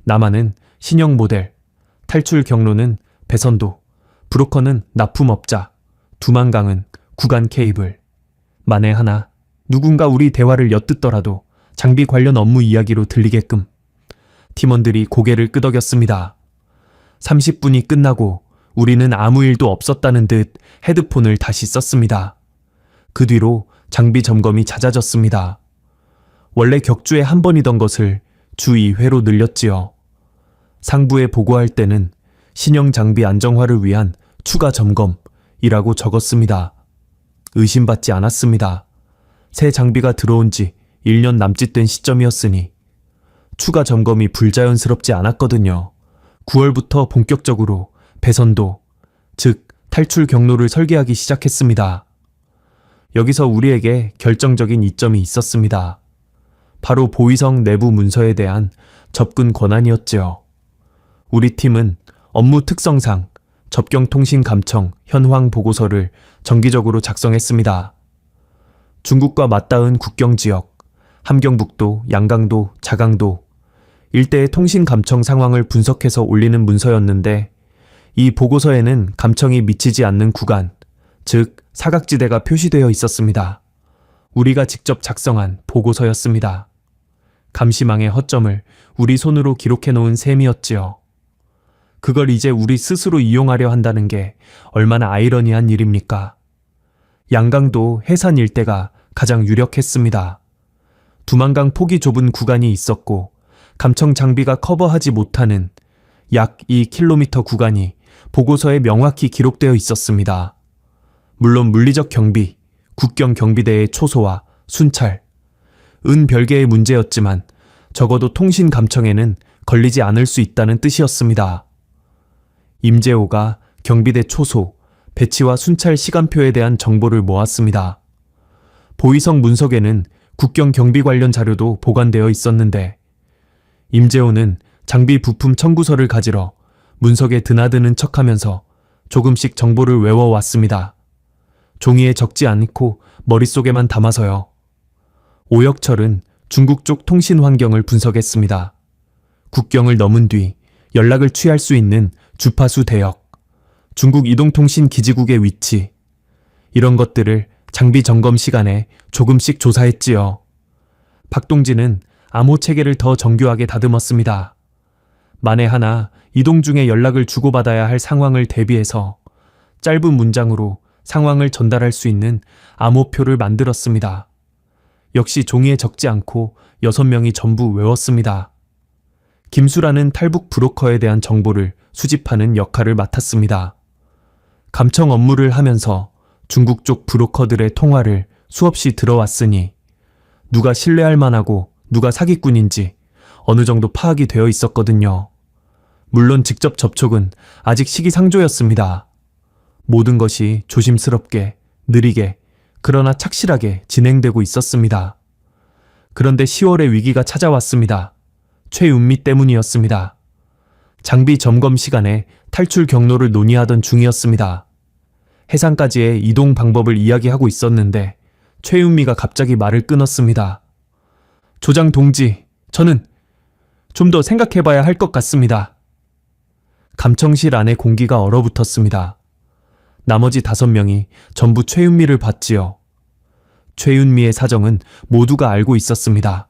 남한은 신형 모델, 탈출 경로는 배선도, 브로커는 납품업자, 두만강은 구간 케이블. 만에 하나 누군가 우리 대화를 엿듣더라도 장비 관련 업무 이야기로 들리게끔. 팀원들이 고개를 끄덕였습니다. 30분이 끝나고 우리는 아무 일도 없었다는 듯 헤드폰을 다시 썼습니다. 그 뒤로 장비 점검이 잦아졌습니다. 원래 격주에 한 번이던 것을 주 2회로 늘렸지요. 상부에 보고할 때는 신형 장비 안정화를 위한 추가 점검이라고 적었습니다. 의심받지 않았습니다. 새 장비가 들어온 지 1년 남짓 된 시점이었으니 추가 점검이 불자연스럽지 않았거든요. 9월부터 본격적으로 배선도, 즉 탈출 경로를 설계하기 시작했습니다. 여기서 우리에게 결정적인 이점이 있었습니다. 바로 보위성 내부 문서에 대한 접근 권한이었지요. 우리 팀은 업무 특성상 접경통신 감청 현황 보고서를 정기적으로 작성했습니다. 중국과 맞닿은 국경지역, 함경북도, 양강도, 자강도 일대의 통신 감청 상황을 분석해서 올리는 문서였는데 이 보고서에는 감청이 미치지 않는 구간, 즉 사각지대가 표시되어 있었습니다. 우리가 직접 작성한 보고서였습니다. 감시망의 허점을 우리 손으로 기록해 놓은 셈이었지요. 그걸 이제 우리 스스로 이용하려 한다는 게 얼마나 아이러니한 일입니까? 양강도 해산 일대가 가장 유력했습니다. 두만강 폭이 좁은 구간이 있었고 감청 장비가 커버하지 못하는 약 2km 구간이 보고서에 명확히 기록되어 있었습니다. 물론 물리적 경비, 국경 경비대의 초소와 순찰, 은 별개의 문제였지만 적어도 통신 감청에는 걸리지 않을 수 있다는 뜻이었습니다. 임재호가 경비대 초소, 배치와 순찰 시간표에 대한 정보를 모았습니다. 보위성 문석에는 국경 경비 관련 자료도 보관되어 있었는데 임재호는 장비 부품 청구서를 가지러 문석에 드나드는 척하면서 조금씩 정보를 외워왔습니다. 종이에 적지 않고 머릿속에만 담아서요. 오혁철은 중국 쪽 통신 환경을 분석했습니다. 국경을 넘은 뒤 연락을 취할 수 있는 주파수 대역, 중국 이동통신 기지국의 위치, 이런 것들을 장비 점검 시간에 조금씩 조사했지요. 박동진은 암호 체계를 더 정교하게 다듬었습니다. 만에 하나 이동 중에 연락을 주고받아야 할 상황을 대비해서 짧은 문장으로 상황을 전달할 수 있는 암호표를 만들었습니다. 역시 종이에 적지 않고 6명이 전부 외웠습니다. 김수라는 탈북 브로커에 대한 정보를 수집하는 역할을 맡았습니다. 감청 업무를 하면서 중국 쪽 브로커들의 통화를 수없이 들어왔으니 누가 신뢰할 만하고 누가 사기꾼인지 어느 정도 파악이 되어 있었거든요. 물론 직접 접촉은 아직 시기상조였습니다. 모든 것이 조심스럽게, 느리게, 그러나 착실하게 진행되고 있었습니다. 그런데 10월에 위기가 찾아왔습니다. 최윤미 때문이었습니다. 장비 점검 시간에 탈출 경로를 논의하던 중이었습니다. 해상까지의 이동 방법을 이야기하고 있었는데 최윤미가 갑자기 말을 끊었습니다. 조장 동지, 저는 좀 더 생각해봐야 할 것 같습니다. 감청실 안에 공기가 얼어붙었습니다. 나머지 5명이 전부 최윤미를 봤지요. 최윤미의 사정은 모두가 알고 있었습니다.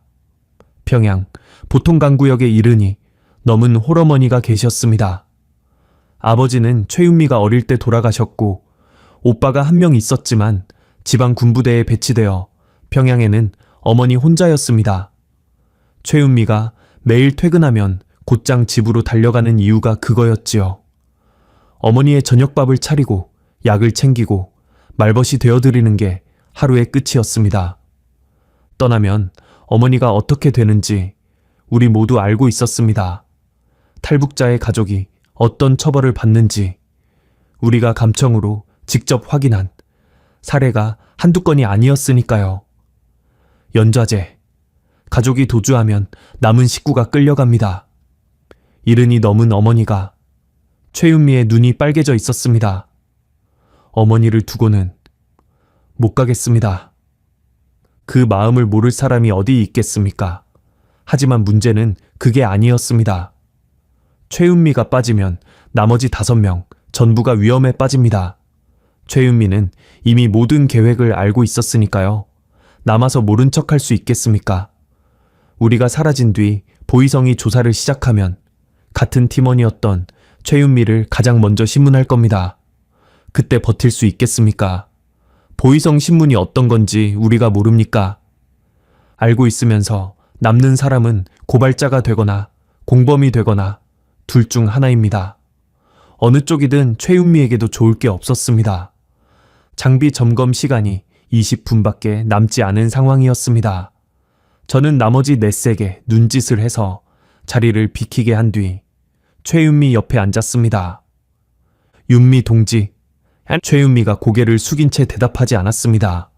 평양, 보통강구역에 이르니 넘은 홀어머니가 계셨습니다. 아버지는 최윤미가 어릴 때 돌아가셨고 오빠가 한 명 있었지만 지방 군부대에 배치되어 평양에는 어머니 혼자였습니다. 최윤미가 매일 퇴근하면 곧장 집으로 달려가는 이유가 그거였지요. 어머니의 저녁밥을 차리고 약을 챙기고 말벗이 되어드리는 게 하루의 끝이었습니다. 떠나면 어머니가 어떻게 되는지 우리 모두 알고 있었습니다. 탈북자의 가족이 어떤 처벌을 받는지 우리가 감청으로 직접 확인한 사례가 한두 건이 아니었으니까요. 연좌제, 가족이 도주하면 남은 식구가 끌려갑니다. 이른이 넘은 어머니가 최윤미의 눈이 빨개져 있었습니다. 어머니를 두고는 못 가겠습니다. 그 마음을 모를 사람이 어디 있겠습니까? 하지만 문제는 그게 아니었습니다. 최윤미가 빠지면 나머지 5명 전부가 위험에 빠집니다. 최윤미는 이미 모든 계획을 알고 있었으니까요. 남아서 모른 척할 수 있겠습니까? 우리가 사라진 뒤 보이성이 조사를 시작하면 같은 팀원이었던 최윤미를 가장 먼저 신문할 겁니다. 그때 버틸 수 있겠습니까? 보이성 신문이 어떤 건지 우리가 모릅니까? 알고 있으면서 남는 사람은 고발자가 되거나 공범이 되거나 둘 중 하나입니다. 어느 쪽이든 최윤미에게도 좋을 게 없었습니다. 장비 점검 시간이 20분밖에 남지 않은 상황이었습니다. 저는 나머지 넷에게 눈짓을 해서 자리를 비키게 한 뒤 최윤미 옆에 앉았습니다. 윤미 동지, 최윤미가 고개를 숙인 채 대답하지 않았습니다.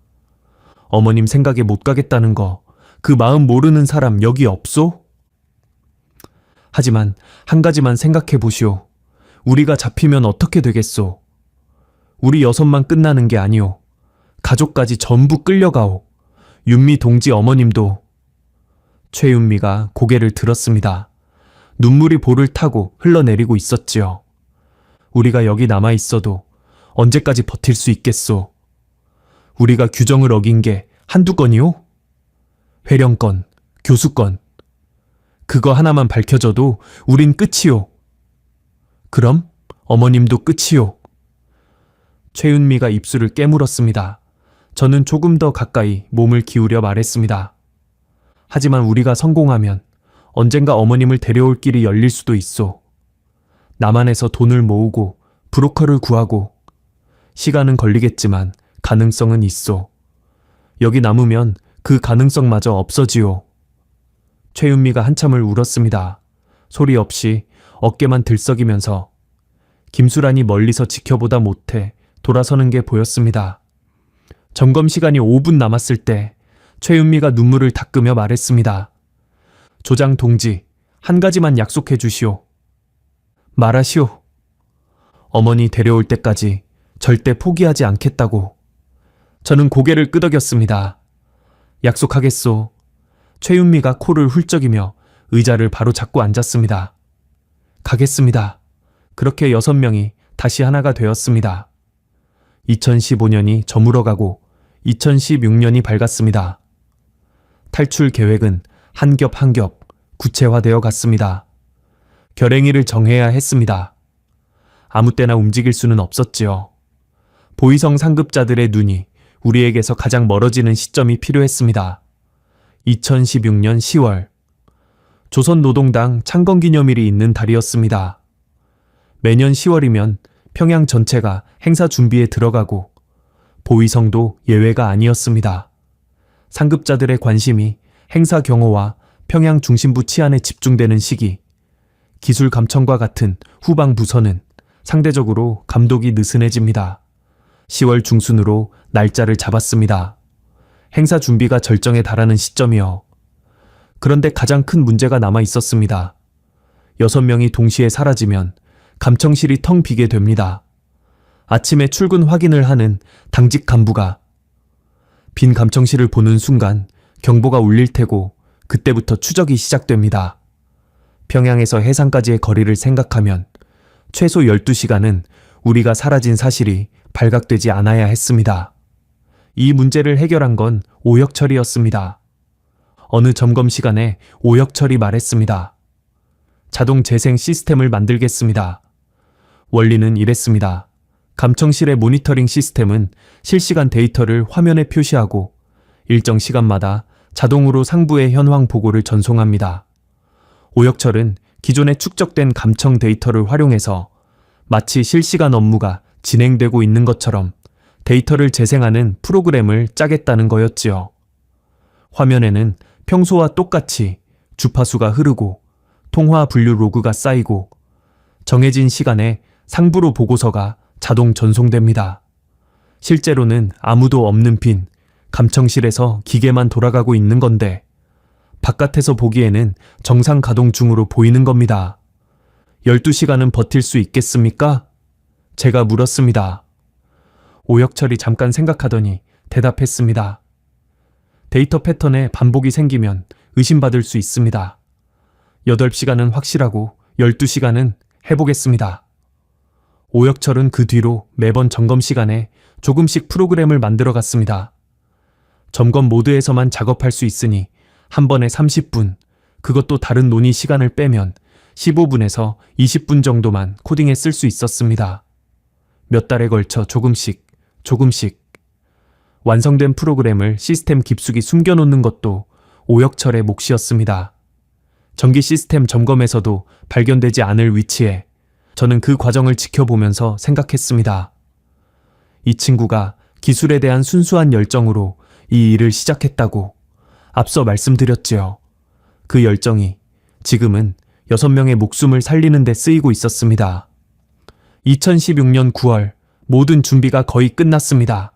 어머님 생각에 못 가겠다는 거, 그 마음 모르는 사람 여기 없소? 하지만 한 가지만 생각해 보시오. 우리가 잡히면 어떻게 되겠소? 우리 6만 끝나는 게 아니오. 가족까지 전부 끌려가오. 윤미 동지 어머님도. 최윤미가 고개를 들었습니다. 눈물이 볼을 타고 흘러내리고 있었지요. 우리가 여기 남아있어도 언제까지 버틸 수 있겠소? 우리가 규정을 어긴 게 한두 건이오? 회령건, 교수건. 그거 하나만 밝혀져도 우린 끝이오. 그럼 어머님도 끝이오. 최윤미가 입술을 깨물었습니다. 저는 조금 더 가까이 몸을 기울여 말했습니다. 하지만 우리가 성공하면 언젠가 어머님을 데려올 길이 열릴 수도 있소. 남한에서 돈을 모으고 브로커를 구하고 시간은 걸리겠지만 가능성은 있소. 여기 남으면 그 가능성마저 없어지오. 최윤미가 한참을 울었습니다. 소리 없이 어깨만 들썩이면서 김수란이 멀리서 지켜보다 못해 돌아서는 게 보였습니다. 점검 시간이 5분 남았을 때 최윤미가 눈물을 닦으며 말했습니다. 조장 동지, 한 가지만 약속해 주시오. 말하시오. 어머니 데려올 때까지 절대 포기하지 않겠다고. 저는 고개를 끄덕였습니다. 약속하겠소. 최윤미가 코를 훌쩍이며 의자를 바로 잡고 앉았습니다. 가겠습니다. 그렇게 6명이 다시 하나가 되었습니다. 2015년이 저물어가고 2016년이 밝았습니다. 탈출 계획은 한 겹 한 겹 구체화되어 갔습니다. 결행일을 정해야 했습니다. 아무 때나 움직일 수는 없었지요. 보이성 상급자들의 눈이 우리에게서 가장 멀어지는 시점이 필요했습니다. 2016년 10월, 조선노동당 창건기념일이 있는 달이었습니다. 매년 10월이면 평양 전체가 행사 준비에 들어가고 보위성도 예외가 아니었습니다. 상급자들의 관심이 행사 경호와 평양 중심부 치안에 집중되는 시기, 기술 감청과 같은 후방 부서는 상대적으로 감독이 느슨해집니다. 10월 중순으로 날짜를 잡았습니다. 행사 준비가 절정에 달하는 시점이요. 그런데 가장 큰 문제가 남아 있었습니다. 6명이 동시에 사라지면 감청실이 텅 비게 됩니다. 아침에 출근 확인을 하는 당직 간부가 빈 감청실을 보는 순간 경보가 울릴 테고 그때부터 추적이 시작됩니다. 평양에서 해상까지의 거리를 생각하면 최소 12시간은 우리가 사라진 사실이 발각되지 않아야 했습니다. 이 문제를 해결한 건 오혁철이었습니다. 어느 점검 시간에 오혁철이 말했습니다. 자동 재생 시스템을 만들겠습니다. 원리는 이랬습니다. 감청실의 모니터링 시스템은 실시간 데이터를 화면에 표시하고 일정 시간마다 자동으로 상부의 현황 보고를 전송합니다. 오혁철은 기존에 축적된 감청 데이터를 활용해서 마치 실시간 업무가 진행되고 있는 것처럼 데이터를 재생하는 프로그램을 짜겠다는 거였지요. 화면에는 평소와 똑같이 주파수가 흐르고 통화 분류 로그가 쌓이고 정해진 시간에 상부로 보고서가 자동 전송됩니다. 실제로는 아무도 없는 빈 감청실에서 기계만 돌아가고 있는 건데 바깥에서 보기에는 정상 가동 중으로 보이는 겁니다. 12시간은 버틸 수 있겠습니까? 제가 물었습니다. 오혁철이 잠깐 생각하더니 대답했습니다. 데이터 패턴에 반복이 생기면 의심받을 수 있습니다. 8시간은 확실하고 12시간은 해보겠습니다. 오혁철은 그 뒤로 매번 점검 시간에 조금씩 프로그램을 만들어 갔습니다. 점검 모드에서만 작업할 수 있으니 한 번에 30분, 그것도 다른 논의 시간을 빼면 15분에서 20분 정도만 코딩에 쓸 수 있었습니다. 몇 달에 걸쳐 조금씩 완성된 프로그램을 시스템 깊숙이 숨겨놓는 것도 오혁철의 몫이었습니다. 전기 시스템 점검에서도 발견되지 않을 위치에 저는 그 과정을 지켜보면서 생각했습니다. 이 친구가 기술에 대한 순수한 열정으로 이 일을 시작했다고 앞서 말씀드렸지요. 그 열정이 지금은 6명의 목숨을 살리는 데 쓰이고 있었습니다. 2016년 9월 모든 준비가 거의 끝났습니다.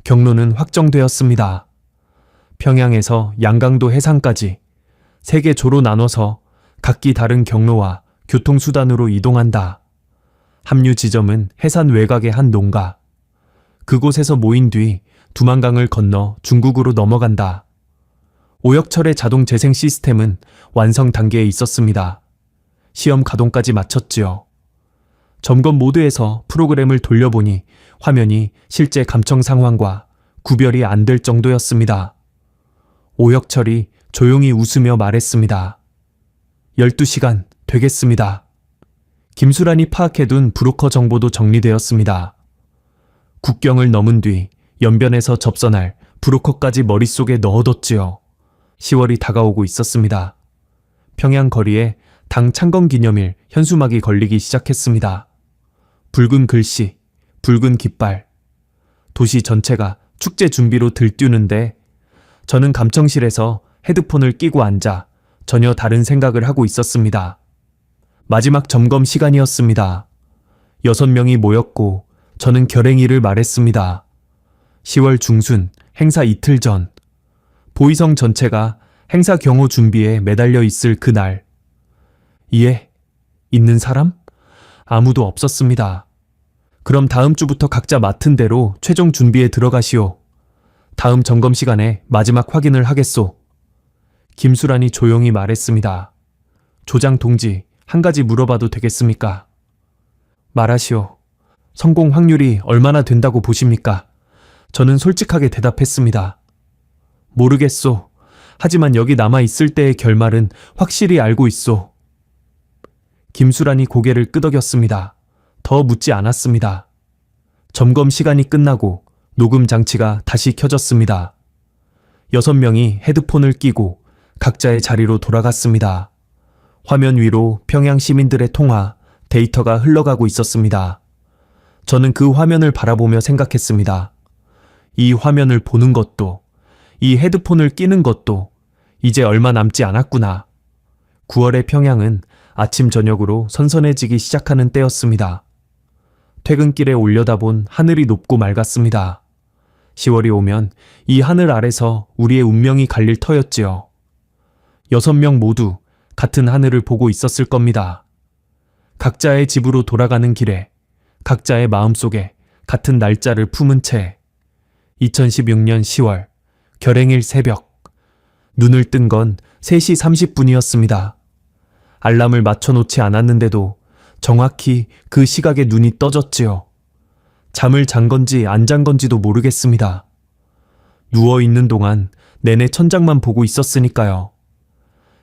경로는 확정되었습니다. 평양에서 양강도 해상까지 3개 조로 나눠서 각기 다른 경로와 교통수단으로 이동한다. 합류 지점은 해산 외곽의 한 농가. 그곳에서 모인 뒤 두만강을 건너 중국으로 넘어간다. 오혁철의 자동 재생 시스템은 완성 단계에 있었습니다. 시험 가동까지 마쳤지요. 점검 모드에서 프로그램을 돌려보니 화면이 실제 감청 상황과 구별이 안 될 정도였습니다. 오혁철이 조용히 웃으며 말했습니다. 12시간 되겠습니다. 김수란이 파악해둔 브로커 정보도 정리되었습니다. 국경을 넘은 뒤 연변에서 접선할 브로커까지 머릿속에 넣어뒀지요. 10월이 다가오고 있었습니다. 평양 거리에 당 창건기념일 현수막이 걸리기 시작했습니다. 붉은 글씨, 붉은 깃발. 도시 전체가 축제 준비로 들뛰는데 저는 감청실에서 헤드폰을 끼고 앉아 전혀 다른 생각을 하고 있었습니다. 마지막 점검 시간이었습니다. 6명이 모였고 저는 결행일을 말했습니다. 10월 중순 행사 이틀 전 보위성 전체가 행사 경호 준비에 매달려 있을 그날. 이에 있는 사람? 아무도 없었습니다. 그럼 다음 주부터 각자 맡은 대로 최종 준비에 들어가시오. 다음 점검 시간에 마지막 확인을 하겠소. 김수란이 조용히 말했습니다. 조장 동지, 한 가지 물어봐도 되겠습니까? 말하시오. 성공 확률이 얼마나 된다고 보십니까? 저는 솔직하게 대답했습니다. 모르겠소. 하지만 여기 남아있을 때의 결말은 확실히 알고 있소. 김수란이 고개를 끄덕였습니다. 더 묻지 않았습니다. 점검 시간이 끝나고 녹음 장치가 다시 켜졌습니다. 6명이 헤드폰을 끼고 각자의 자리로 돌아갔습니다. 화면 위로 평양 시민들의 통화, 데이터가 흘러가고 있었습니다. 저는 그 화면을 바라보며 생각했습니다. 이 화면을 보는 것도, 이 헤드폰을 끼는 것도 이제 얼마 남지 않았구나. 9월의 평양은 아침 저녁으로 선선해지기 시작하는 때였습니다. 퇴근길에 올려다본 하늘이 높고 맑았습니다. 10월이 오면 이 하늘 아래서 우리의 운명이 갈릴 터였지요. 6명 모두 같은 하늘을 보고 있었을 겁니다. 각자의 집으로 돌아가는 길에 각자의 마음속에 같은 날짜를 품은 채 2016년 10월 결행일 새벽, 눈을 뜬 건 3시 30분이었습니다. 알람을 맞춰놓지 않았는데도 정확히 그 시각에 눈이 떠졌지요. 잠을 잔 건지 안 잔 건지도 모르겠습니다. 누워있는 동안 내내 천장만 보고 있었으니까요.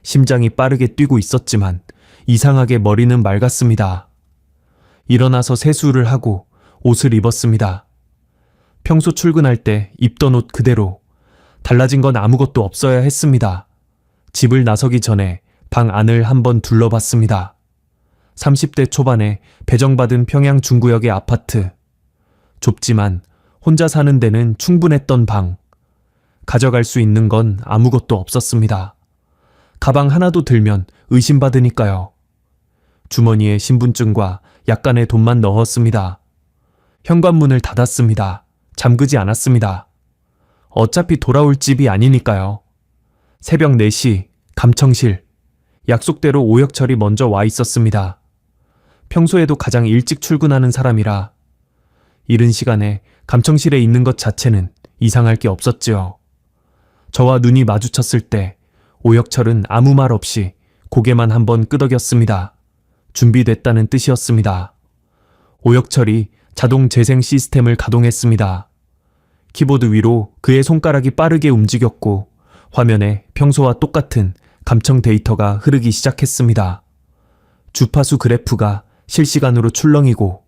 심장이 빠르게 뛰고 있었지만 이상하게 머리는 맑았습니다. 일어나서 세수를 하고 옷을 입었습니다. 평소 출근할 때 입던 옷 그대로, 달라진 건 아무것도 없어야 했습니다. 집을 나서기 전에 방 안을 한번 둘러봤습니다. 30대 초반에 배정받은 평양 중구역의 아파트. 좁지만 혼자 사는 데는 충분했던 방. 가져갈 수 있는 건 아무것도 없었습니다. 가방 하나도 들면 의심받으니까요. 주머니에 신분증과 약간의 돈만 넣었습니다. 현관문을 닫았습니다. 잠그지 않았습니다. 어차피 돌아올 집이 아니니까요. 새벽 4시, 감청실. 약속대로 오혁철이 먼저 와 있었습니다. 평소에도 가장 일찍 출근하는 사람이라 이른 시간에 감청실에 있는 것 자체는 이상할 게 없었지요. 저와 눈이 마주쳤을 때 오혁철은 아무 말 없이 고개만 한번 끄덕였습니다. 준비됐다는 뜻이었습니다. 오혁철이 자동 재생 시스템을 가동했습니다. 키보드 위로 그의 손가락이 빠르게 움직였고 화면에 평소와 똑같은 감청 데이터가 흐르기 시작했습니다. 주파수 그래프가 실시간으로 출렁이고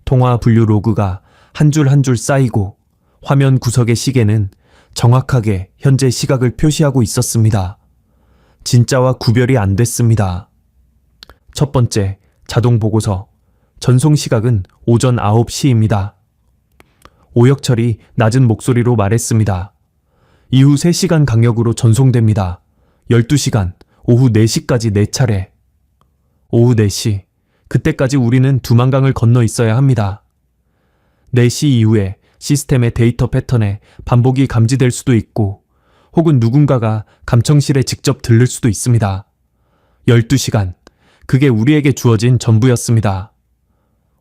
통화 분류 로그가 한 줄 한 줄 쌓이고 화면 구석의 시계는 정확하게 현재 시각을 표시하고 있었습니다. 진짜와 구별이 안 됐습니다. 첫 번째, 자동 보고서. 전송 시각은 오전 9시입니다. 오혁철이 낮은 목소리로 말했습니다. 이후 3시간 간격으로 전송됩니다. 12시간, 오후 4시까지 4차례. 오후 4시, 그때까지 우리는 두만강을 건너 있어야 합니다. 4시 이후에 시스템의 데이터 패턴에 반복이 감지될 수도 있고 혹은 누군가가 감청실에 직접 들를 수도 있습니다. 12시간, 그게 우리에게 주어진 전부였습니다.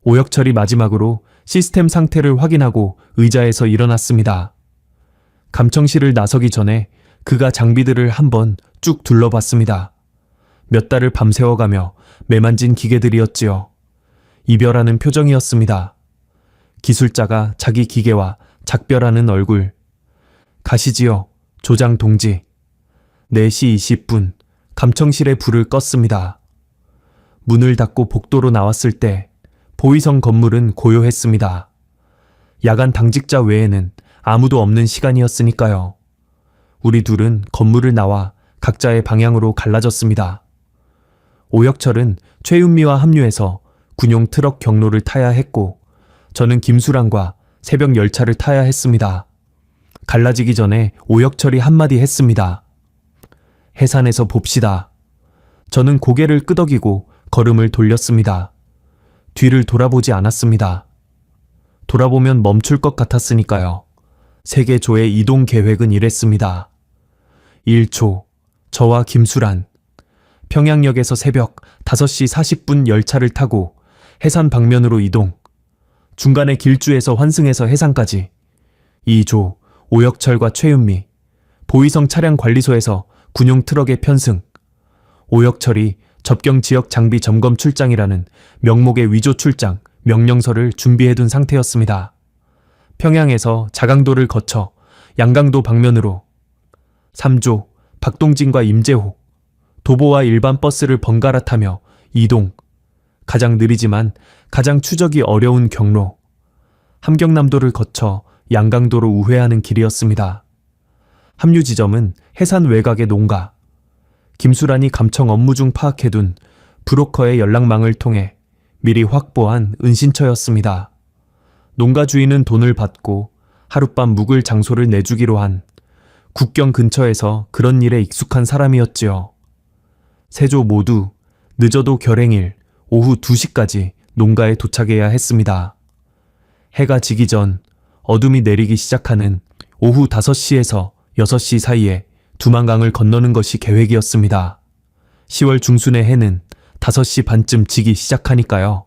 오혁철이 마지막으로 시스템 상태를 확인하고 의자에서 일어났습니다. 감청실을 나서기 전에 그가 장비들을 한번 쭉 둘러봤습니다. 몇 달을 밤새워가며 매만진 기계들이었지요. 이별하는 표정이었습니다. 기술자가 자기 기계와 작별하는 얼굴. 가시지요, 조장 동지. 4시 20분, 감청실의 불을 껐습니다. 문을 닫고 복도로 나왔을 때 보이성 건물은 고요했습니다. 야간 당직자 외에는 아무도 없는 시간이었으니까요. 우리 둘은 건물을 나와 각자의 방향으로 갈라졌습니다. 오혁철은 최윤미와 합류해서 군용 트럭 경로를 타야 했고 저는 김수랑과 새벽 열차를 타야 했습니다. 갈라지기 전에 오혁철이 한마디 했습니다. 해산해서 봅시다. 저는 고개를 끄덕이고 걸음을 돌렸습니다. 뒤를 돌아보지 않았습니다. 돌아보면 멈출 것 같았으니까요. 세계조의 이동 계획은 이랬습니다. 1초, 저와 김수란. 평양역에서 새벽 5시 40분 열차를 타고 해산 방면으로 이동. 중간에 길주에서 환승해서 해상까지. 2조, 오혁철과 최윤미. 보이성 차량 관리소에서 군용 트럭에 편승. 오혁철이 접경 지역 장비 점검 출장이라는 명목의 위조 출장 명령서를 준비해둔 상태였습니다. 평양에서 자강도를 거쳐 양강도 방면으로. 3조, 박동진과 임재호. 도보와 일반 버스를 번갈아 타며 이동. 가장 느리지만 가장 추적이 어려운 경로. 함경남도를 거쳐 양강도로 우회하는 길이었습니다. 합류 지점은 해산 외곽의 농가. 김수란이 감청 업무 중 파악해둔 브로커의 연락망을 통해 미리 확보한 은신처였습니다. 농가 주인은 돈을 받고 하룻밤 묵을 장소를 내주기로 한 국경 근처에서 그런 일에 익숙한 사람이었지요. 세조 모두 늦어도 결행일 오후 2시까지 농가에 도착해야 했습니다. 해가 지기 전 어둠이 내리기 시작하는 오후 5시에서 6시 사이에 두만강을 건너는 것이 계획이었습니다. 10월 중순의 해는 5시 반쯤 지기 시작하니까요.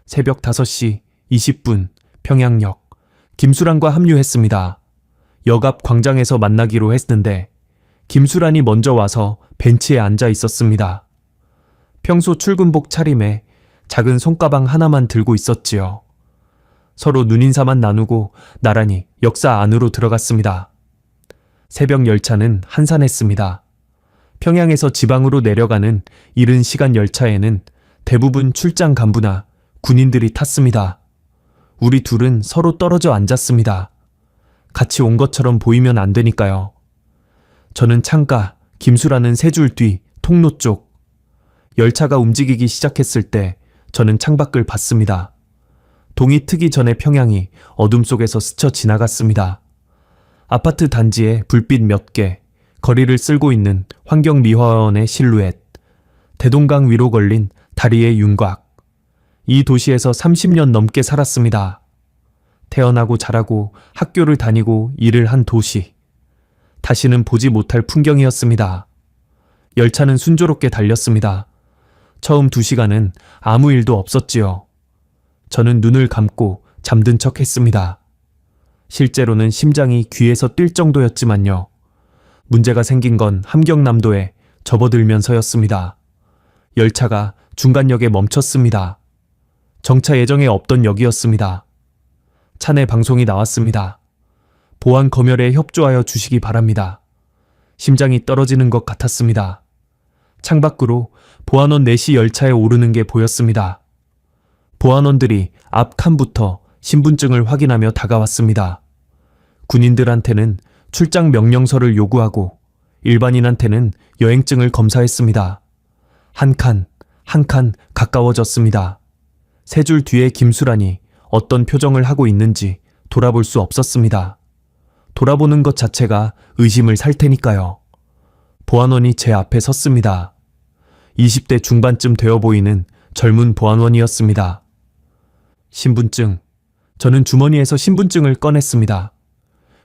새벽 5시 20분 평양역 김수란과 합류했습니다. 역 앞 광장에서 만나기로 했는데 김수란이 먼저 와서 벤치에 앉아 있었습니다. 평소 출근복 차림에 작은 손가방 하나만 들고 있었지요. 서로 눈인사만 나누고 나란히 역사 안으로 들어갔습니다. 새벽 열차는 한산했습니다. 평양에서 지방으로 내려가는 이른 시간 열차에는 대부분 출장 간부나 군인들이 탔습니다. 우리 둘은 서로 떨어져 앉았습니다. 같이 온 것처럼 보이면 안 되니까요. 저는 창가, 김수라는 세 줄 뒤 통로 쪽. 열차가 움직이기 시작했을 때 저는 창밖을 봤습니다. 동이 트기 전에 평양이 어둠 속에서 스쳐 지나갔습니다. 아파트 단지에 불빛 몇 개, 거리를 쓸고 있는 환경미화원의 실루엣, 대동강 위로 걸린 다리의 윤곽. 이 도시에서 30년 넘게 살았습니다. 태어나고 자라고 학교를 다니고 일을 한 도시. 다시는 보지 못할 풍경이었습니다. 열차는 순조롭게 달렸습니다. 처음 2시간은 아무 일도 없었지요. 저는 눈을 감고 잠든 척 했습니다. 실제로는 심장이 귀에서 뛸 정도였지만요. 문제가 생긴 건 함경남도에 접어들면서였습니다. 열차가 중간역에 멈췄습니다. 정차 예정에 없던 역이었습니다. 차내 방송이 나왔습니다. 보안 검열에 협조하여 주시기 바랍니다. 심장이 떨어지는 것 같았습니다. 창밖으로 보안원 4시 열차에 오르는 게 보였습니다. 보안원들이 앞 칸부터 신분증을 확인하며 다가왔습니다. 군인들한테는 출장 명령서를 요구하고 일반인한테는 여행증을 검사했습니다. 한 칸 가까워졌습니다. 세 줄 뒤에 김수란이 어떤 표정을 하고 있는지 돌아볼 수 없었습니다. 돌아보는 것 자체가 의심을 살 테니까요. 보안원이 제 앞에 섰습니다. 20대 중반쯤 되어 보이는 젊은 보안원이었습니다. 신분증. 저는 주머니에서 신분증을 꺼냈습니다.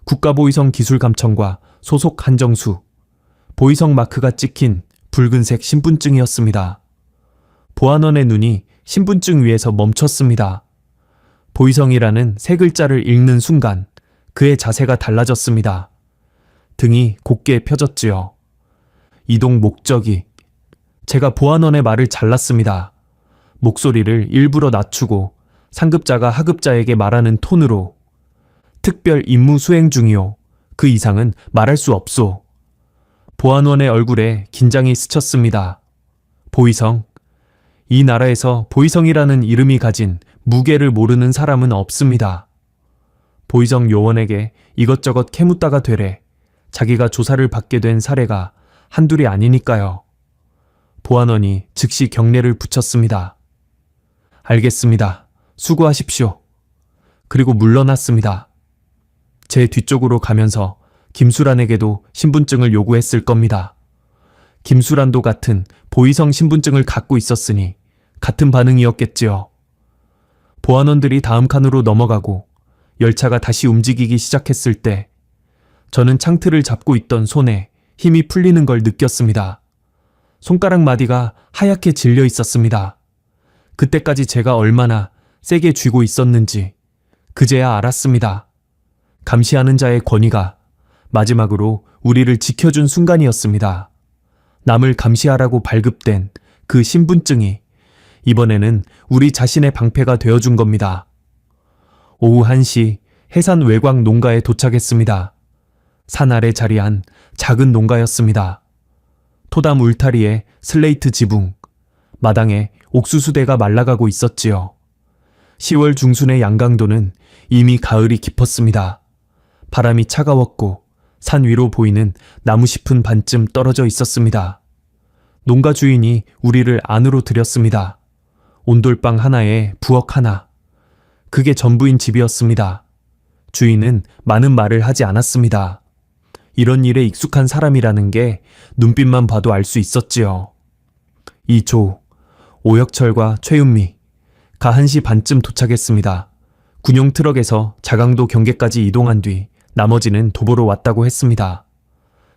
국가보위성 기술감청과 소속 한정수. 보위성 마크가 찍힌 붉은색 신분증이었습니다. 보안원의 눈이 신분증 위에서 멈췄습니다. 보위성이라는 세 글자를 읽는 순간 그의 자세가 달라졌습니다. 등이 곧게 펴졌지요. 이동 목적이. 제가 보안원의 말을 잘랐습니다. 목소리를 일부러 낮추고 상급자가 하급자에게 말하는 톤으로. 특별 임무 수행 중이요. 그 이상은 말할 수 없소. 보안원의 얼굴에 긴장이 스쳤습니다. 보위성. 이 나라에서 보위성이라는 이름이 가진 무게를 모르는 사람은 없습니다. 보위성 요원에게 이것저것 캐묻다가 되래 자기가 조사를 받게 된 사례가 한둘이 아니니까요. 보안원이 즉시 경례를 붙였습니다. 알겠습니다. 수고하십시오. 그리고 물러났습니다. 제 뒤쪽으로 가면서 김수란에게도 신분증을 요구했을 겁니다. 김수란도 같은 보위성 신분증을 갖고 있었으니 같은 반응이었겠지요. 보안원들이 다음 칸으로 넘어가고 열차가 다시 움직이기 시작했을 때 저는 창틀을 잡고 있던 손에 힘이 풀리는 걸 느꼈습니다. 손가락 마디가 하얗게 질려 있었습니다. 그때까지 제가 얼마나 세게 쥐고 있었는지 그제야 알았습니다. 감시하는 자의 권위가 마지막으로 우리를 지켜준 순간이었습니다. 남을 감시하라고 발급된 그 신분증이 이번에는 우리 자신의 방패가 되어준 겁니다. 오후 1시 해산 외곽 농가에 도착했습니다. 산 아래 자리한 작은 농가였습니다. 토담 울타리에 슬레이트 지붕, 마당에 옥수수대가 말라가고 있었지요. 10월 중순의 양강도는 이미 가을이 깊었습니다. 바람이 차가웠고 산 위로 보이는 나무잎은 반쯤 떨어져 있었습니다. 농가 주인이 우리를 안으로 들였습니다. 온돌방 하나에 부엌 하나. 그게 전부인 집이었습니다. 주인은 많은 말을 하지 않았습니다. 이런 일에 익숙한 사람이라는 게 눈빛만 봐도 알 수 있었지요. 이조, 오혁철과 최윤미, 가 1시 반쯤 도착했습니다. 군용 트럭에서 자강도 경계까지 이동한 뒤 나머지는 도보로 왔다고 했습니다.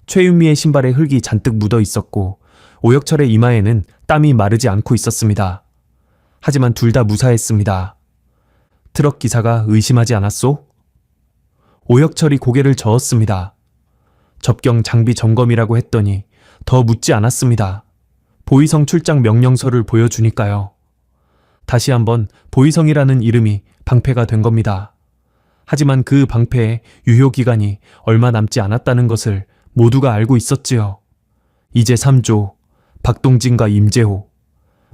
최윤미의 신발에 흙이 잔뜩 묻어 있었고 오혁철의 이마에는 땀이 마르지 않고 있었습니다. 하지만 둘 다 무사했습니다. 트럭 기사가 의심하지 않았소? 오혁철이 고개를 저었습니다. 접경 장비 점검이라고 했더니 더 묻지 않았습니다. 보이성 출장 명령서를 보여주니까요. 다시 한번 보이성이라는 이름이 방패가 된 겁니다. 하지만 그 방패의 유효기간이 얼마 남지 않았다는 것을 모두가 알고 있었지요. 이제 3조, 박동진과 임재호.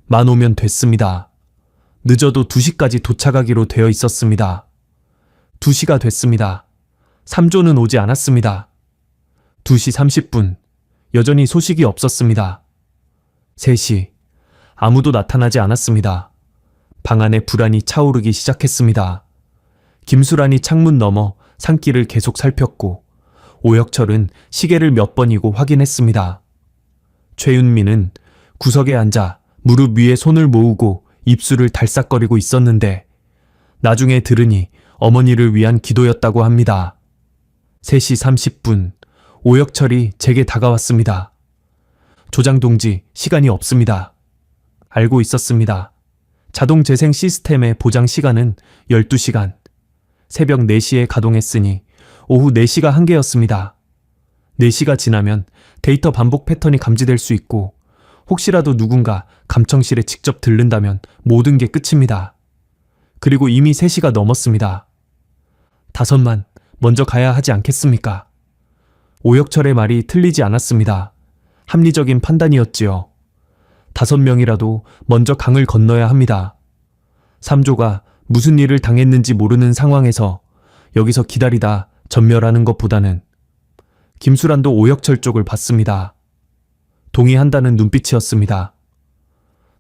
만 오면 됐습니다. 늦어도 2시까지 도착하기로 되어 있었습니다. 2시가 됐습니다. 3조는 오지 않았습니다. 2시 30분, 여전히 소식이 없었습니다. 3시, 아무도 나타나지 않았습니다. 방 안에 불안이 차오르기 시작했습니다. 김수란이 창문 너머 산길을 계속 살폈고 오혁철은 시계를 몇 번이고 확인했습니다. 최윤미는 구석에 앉아 무릎 위에 손을 모으고 입술을 달싹거리고 있었는데 나중에 들으니 어머니를 위한 기도였다고 합니다. 3시 30분, 오혁철이 제게 다가왔습니다. 조장동지, 시간이 없습니다. 알고 있었습니다. 자동 재생 시스템의 보장 시간은 12시간. 새벽 4시에 가동했으니 오후 4시가 한계였습니다. 4시가 지나면 데이터 반복 패턴이 감지될 수 있고 혹시라도 누군가 감청실에 직접 들른다면 모든 게 끝입니다. 그리고 이미 3시가 넘었습니다. 5만 먼저 가야 하지 않겠습니까? 오혁철의 말이 틀리지 않았습니다. 합리적인 판단이었지요. 5명이라도 먼저 강을 건너야 합니다. 3조가 무슨 일을 당했는지 모르는 상황에서 여기서 기다리다 전멸하는 것보다는 김수란도 오혁철 쪽을 봤습니다. 동의한다는 눈빛이었습니다.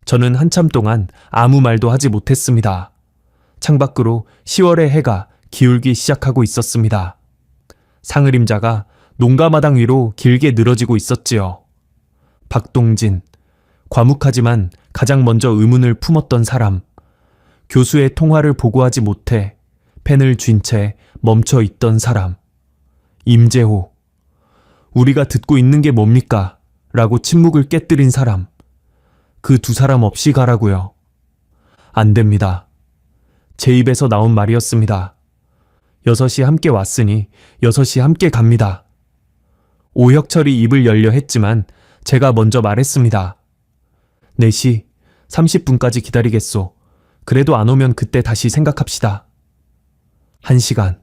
저는 한참 동안 아무 말도 하지 못했습니다. 창밖으로 10월의 해가 기울기 시작하고 있었습니다. 상의림자가 농가마당 위로 길게 늘어지고 있었지요. 박동진, 과묵하지만 가장 먼저 의문을 품었던 사람, 교수의 통화를 보고하지 못해 펜을 쥔 채 멈춰 있던 사람, 임재호, 우리가 듣고 있는 게 뭡니까? 라고 침묵을 깨뜨린 사람, 그 2사람 없이 가라고요. 안 됩니다. 제 입에서 나온 말이었습니다. 6시 함께 왔으니 6시 함께 갑니다. 오혁철이 입을 열려 했지만 제가 먼저 말했습니다. 4시 30분까지 기다리겠소. 그래도 안 오면 그때 다시 생각합시다. 1시간.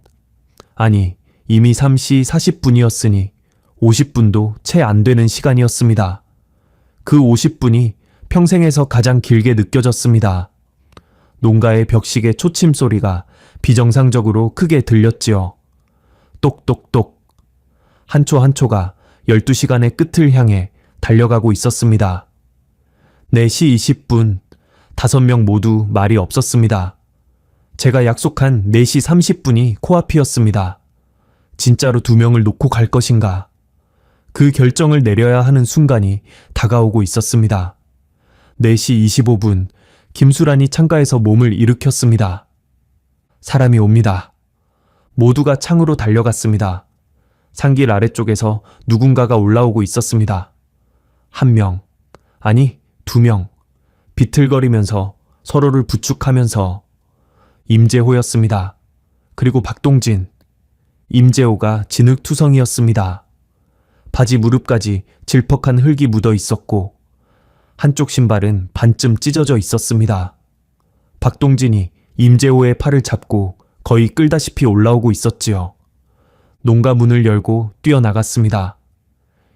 아니, 이미 3시 40분이었으니 50분도 채 안 되는 시간이었습니다. 그 50분이 평생에서 가장 길게 느껴졌습니다. 농가의 벽식의 초침 소리가 비정상적으로 크게 들렸지요. 똑똑똑. 한 초 한 초가 12시간의 끝을 향해 달려가고 있었습니다. 4시 20분, 5명 모두 말이 없었습니다. 제가 약속한 4시 30분이 코앞이었습니다. 진짜로 2명을 놓고 갈 것인가? 그 결정을 내려야 하는 순간이 다가오고 있었습니다. 4시 25분, 김수란이 창가에서 몸을 일으켰습니다. 사람이 옵니다. 모두가 창으로 달려갔습니다. 산길 아래쪽에서 누군가가 올라오고 있었습니다. 1명, 아니 2명, 비틀거리면서 서로를 부축하면서 임재호였습니다. 그리고 박동진, 임재호가 진흙투성이었습니다. 바지 무릎까지 질퍽한 흙이 묻어 있었고 한쪽 신발은 반쯤 찢어져 있었습니다. 박동진이 임재호의 팔을 잡고 거의 끌다시피 올라오고 있었지요. 농가 문을 열고 뛰어나갔습니다.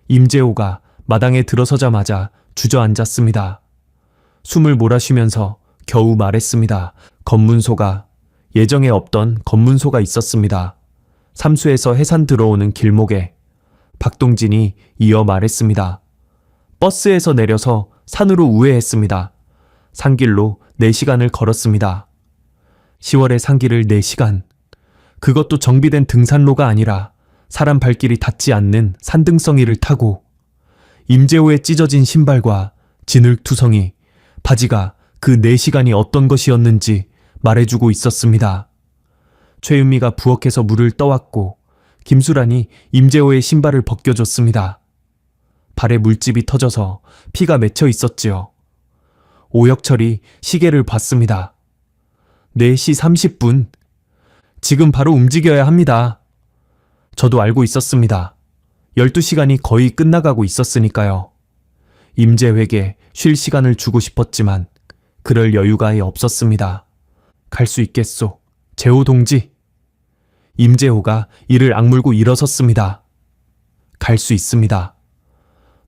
임재호가 마당에 들어서자마자 주저앉았습니다. 숨을 몰아쉬면서 겨우 말했습니다. 검문소가, 예정에 없던 검문소가 있었습니다. 삼수에서 해산 들어오는 길목에. 박동진이 이어 말했습니다. 버스에서 내려서 산으로 우회했습니다. 산길로 4시간을 걸었습니다. 10월에 상기를 4시간. 그것도 정비된 등산로가 아니라 사람 발길이 닿지 않는 산등성이를 타고 임재호의 찢어진 신발과 진흙투성이, 바지가 그 4시간이 어떤 것이었는지 말해주고 있었습니다. 최윤미가 부엌에서 물을 떠왔고 김수란이 임재호의 신발을 벗겨줬습니다. 발에 물집이 터져서 피가 맺혀 있었지요. 오혁철이 시계를 봤습니다. 4시 30분. 지금 바로 움직여야 합니다. 저도 알고 있었습니다. 12시간이 거의 끝나가고 있었으니까요. 임재회에게 쉴 시간을 주고 싶었지만 그럴 여유가 아예 없었습니다. 갈 수 있겠소, 재호 동지. 임재호가 이를 악물고 일어섰습니다. 갈 수 있습니다.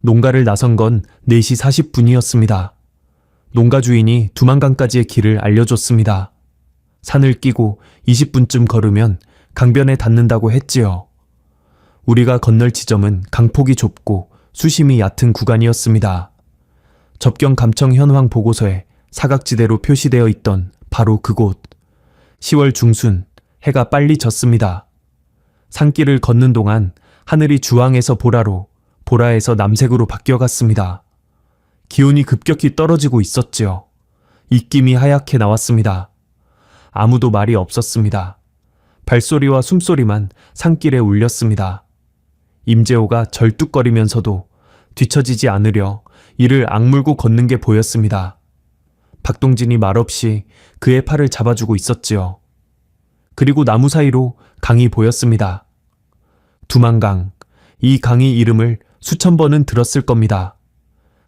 농가를 나선 건 4시 40분이었습니다. 농가 주인이 두만강까지의 길을 알려줬습니다. 산을 끼고 20분쯤 걸으면 강변에 닿는다고 했지요. 우리가 건널 지점은 강폭이 좁고 수심이 얕은 구간이었습니다. 접경 감청 현황 보고서에 사각지대로 표시되어 있던 바로 그곳. 10월 중순, 해가 빨리 졌습니다. 산길을 걷는 동안 하늘이 주황에서 보라로, 보라에서 남색으로 바뀌어갔습니다. 기온이 급격히 떨어지고 있었지요. 입김이 하얗게 나왔습니다. 아무도 말이 없었습니다. 발소리와 숨소리만 산길에 울렸습니다. 임재호가 절뚝거리면서도 뒤처지지 않으려 이를 악물고 걷는 게 보였습니다. 박동진이 말없이 그의 팔을 잡아주고 있었지요. 그리고 나무 사이로 강이 보였습니다. 두만강, 이 강의 이름을 수천 번은 들었을 겁니다.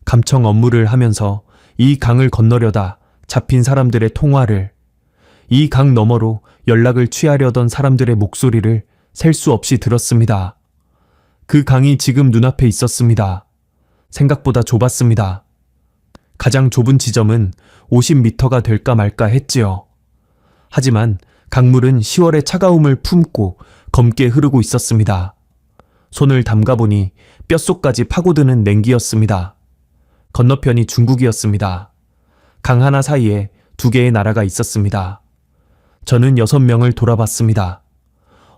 감청 업무를 하면서 이 강을 건너려다 잡힌 사람들의 통화를, 이 강 너머로 연락을 취하려던 사람들의 목소리를 셀 수 없이 들었습니다. 그 강이 지금 눈앞에 있었습니다. 생각보다 좁았습니다. 가장 좁은 지점은 50m가 될까 말까 했지요. 하지만 강물은 10월의 차가움을 품고 검게 흐르고 있었습니다. 손을 담가보니 뼛속까지 파고드는 냉기였습니다. 건너편이 중국이었습니다. 강 하나 사이에 2개의 나라가 있었습니다. 저는 6명을 돌아봤습니다.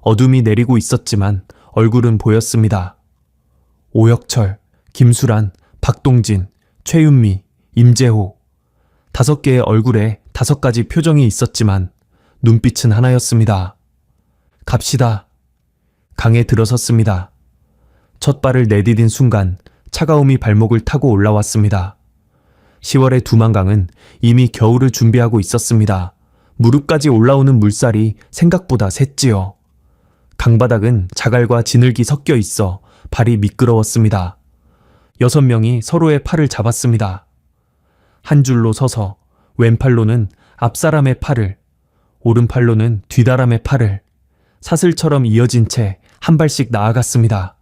어둠이 내리고 있었지만 얼굴은 보였습니다. 오혁철, 김수란, 박동진, 최윤미, 임재호. 5개의 얼굴에 5가지 표정이 있었지만 눈빛은 하나였습니다. 갑시다. 강에 들어섰습니다. 첫 발을 내디딘 순간 차가움이 발목을 타고 올라왔습니다. 10월의 두만강은 이미 겨울을 준비하고 있었습니다. 무릎까지 올라오는 물살이 생각보다 셌지요. 강바닥은 자갈과 진흙이 섞여 있어 발이 미끄러웠습니다. 6명이 서로의 팔을 잡았습니다. 한 줄로 서서 왼팔로는 앞사람의 팔을, 오른팔로는 뒷사람의 팔을 사슬처럼 이어진 채 한 발씩 나아갔습니다.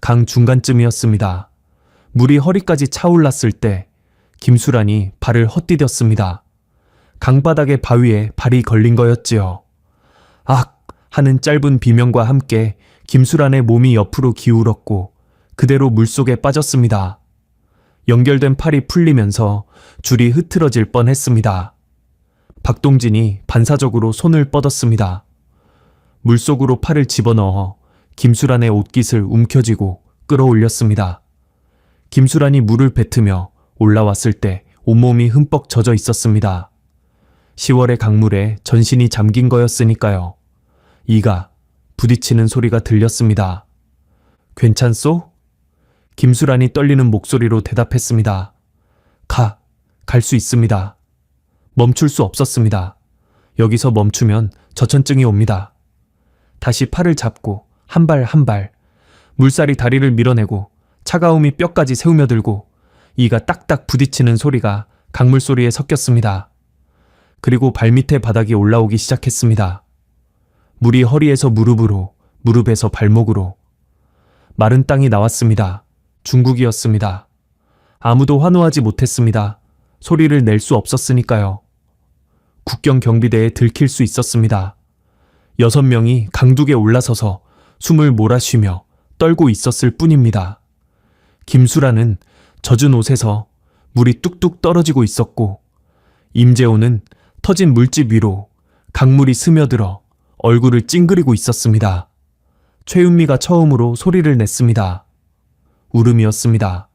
강 중간쯤이었습니다. 물이 허리까지 차올랐을 때 김수란이 발을 헛디뎠습니다. 강바닥의 바위에 발이 걸린 거였지요. 악! 하는 짧은 비명과 함께 김수란의 몸이 옆으로 기울었고 그대로 물속에 빠졌습니다. 연결된 팔이 풀리면서 줄이 흐트러질 뻔했습니다. 박동진이 반사적으로 손을 뻗었습니다. 물속으로 팔을 집어넣어 김수란의 옷깃을 움켜쥐고 끌어올렸습니다. 김수란이 물을 뱉으며 올라왔을 때 온몸이 흠뻑 젖어 있었습니다. 10월의 강물에 전신이 잠긴 거였으니까요. 이가 부딪히는 소리가 들렸습니다. 괜찮소? 김수란이 떨리는 목소리로 대답했습니다. 갈 수 있습니다. 멈출 수 없었습니다. 여기서 멈추면 저천증이 옵니다. 다시 팔을 잡고 한 발 한 발, 물살이 다리를 밀어내고 차가움이 뼈까지 새우며들고 이가 딱딱 부딪히는 소리가 강물 소리에 섞였습니다. 그리고 발밑에 바닥이 올라오기 시작했습니다. 물이 허리에서 무릎으로, 무릎에서 발목으로. 마른 땅이 나왔습니다. 중국이었습니다. 아무도 환호하지 못했습니다. 소리를 낼 수 없었으니까요. 국경 경비대에 들킬 수 있었습니다. 6명이 강둑에 올라서서 숨을 몰아쉬며 떨고 있었을 뿐입니다. 김수란은 젖은 옷에서 물이 뚝뚝 떨어지고 있었고 임재호는 터진 물집 위로 강물이 스며들어 얼굴을 찡그리고 있었습니다. 최은미가 처음으로 소리를 냈습니다. 울음이었습니다.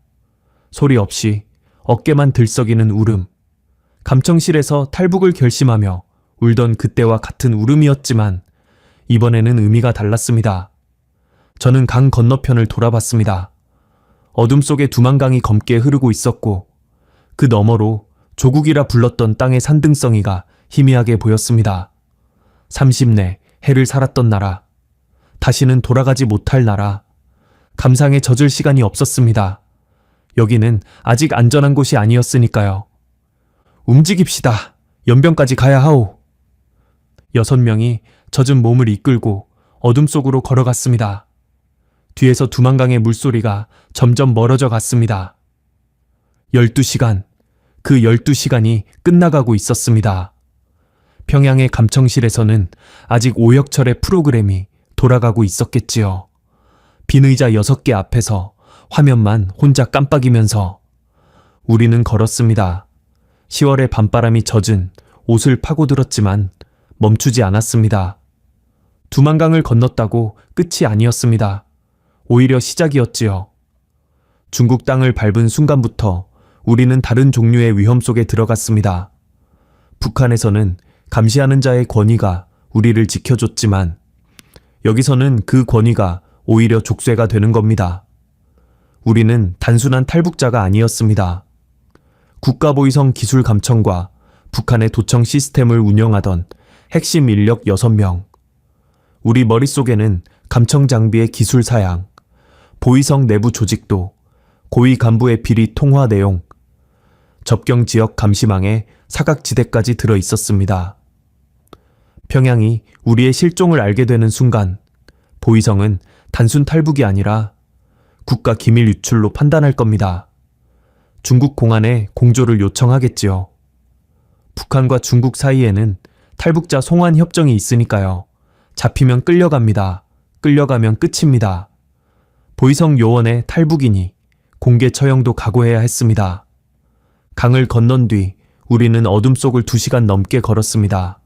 소리 없이 어깨만 들썩이는 울음. 감청실에서 탈북을 결심하며 울던 그때와 같은 울음이었지만 이번에는 의미가 달랐습니다. 저는 강 건너편을 돌아봤습니다. 어둠 속에 두만강이 검게 흐르고 있었고 그 너머로 조국이라 불렀던 땅의 산등성이가 희미하게 보였습니다. 30내 해를 살았던 나라, 다시는 돌아가지 못할 나라, 감상에 젖을 시간이 없었습니다. 여기는 아직 안전한 곳이 아니었으니까요. 움직입시다. 연변까지 가야 하오. 6명이 젖은 몸을 이끌고 어둠 속으로 걸어갔습니다. 뒤에서 두만강의 물소리가 점점 멀어져 갔습니다. 12시간, 그 12시간이 끝나가고 있었습니다. 평양의 감청실에서는 아직 오역철의 프로그램이 돌아가고 있었겠지요. 빈 의자 6개 앞에서 화면만 혼자 깜빡이면서 우리는 걸었습니다. 10월의 밤바람이 젖은 옷을 파고들었지만 멈추지 않았습니다. 두만강을 건넜다고 끝이 아니었습니다. 오히려 시작이었지요. 중국 땅을 밟은 순간부터 우리는 다른 종류의 위험 속에 들어갔습니다. 북한에서는 감시하는 자의 권위가 우리를 지켜줬지만 여기서는 그 권위가 오히려 족쇄가 되는 겁니다. 우리는 단순한 탈북자가 아니었습니다. 국가보위성 기술감청과 북한의 도청 시스템을 운영하던 핵심 인력 6명. 우리 머릿속에는 감청 장비의 기술 사양, 보위성 내부 조직도, 고위 간부의 비리 통화 내용, 접경 지역 감시망의 사각지대까지 들어 있었습니다. 평양이 우리의 실종을 알게 되는 순간 보위성은 단순 탈북이 아니라 국가 기밀 유출로 판단할 겁니다. 중국 공안에 공조를 요청하겠지요. 북한과 중국 사이에는 탈북자 송환 협정이 있으니까요. 잡히면 끌려갑니다. 끌려가면 끝입니다. 보위성 요원의 탈북이니 공개 처형도 각오해야 했습니다. 강을 건넌 뒤 우리는 어둠 속을 2시간 넘게 걸었습니다.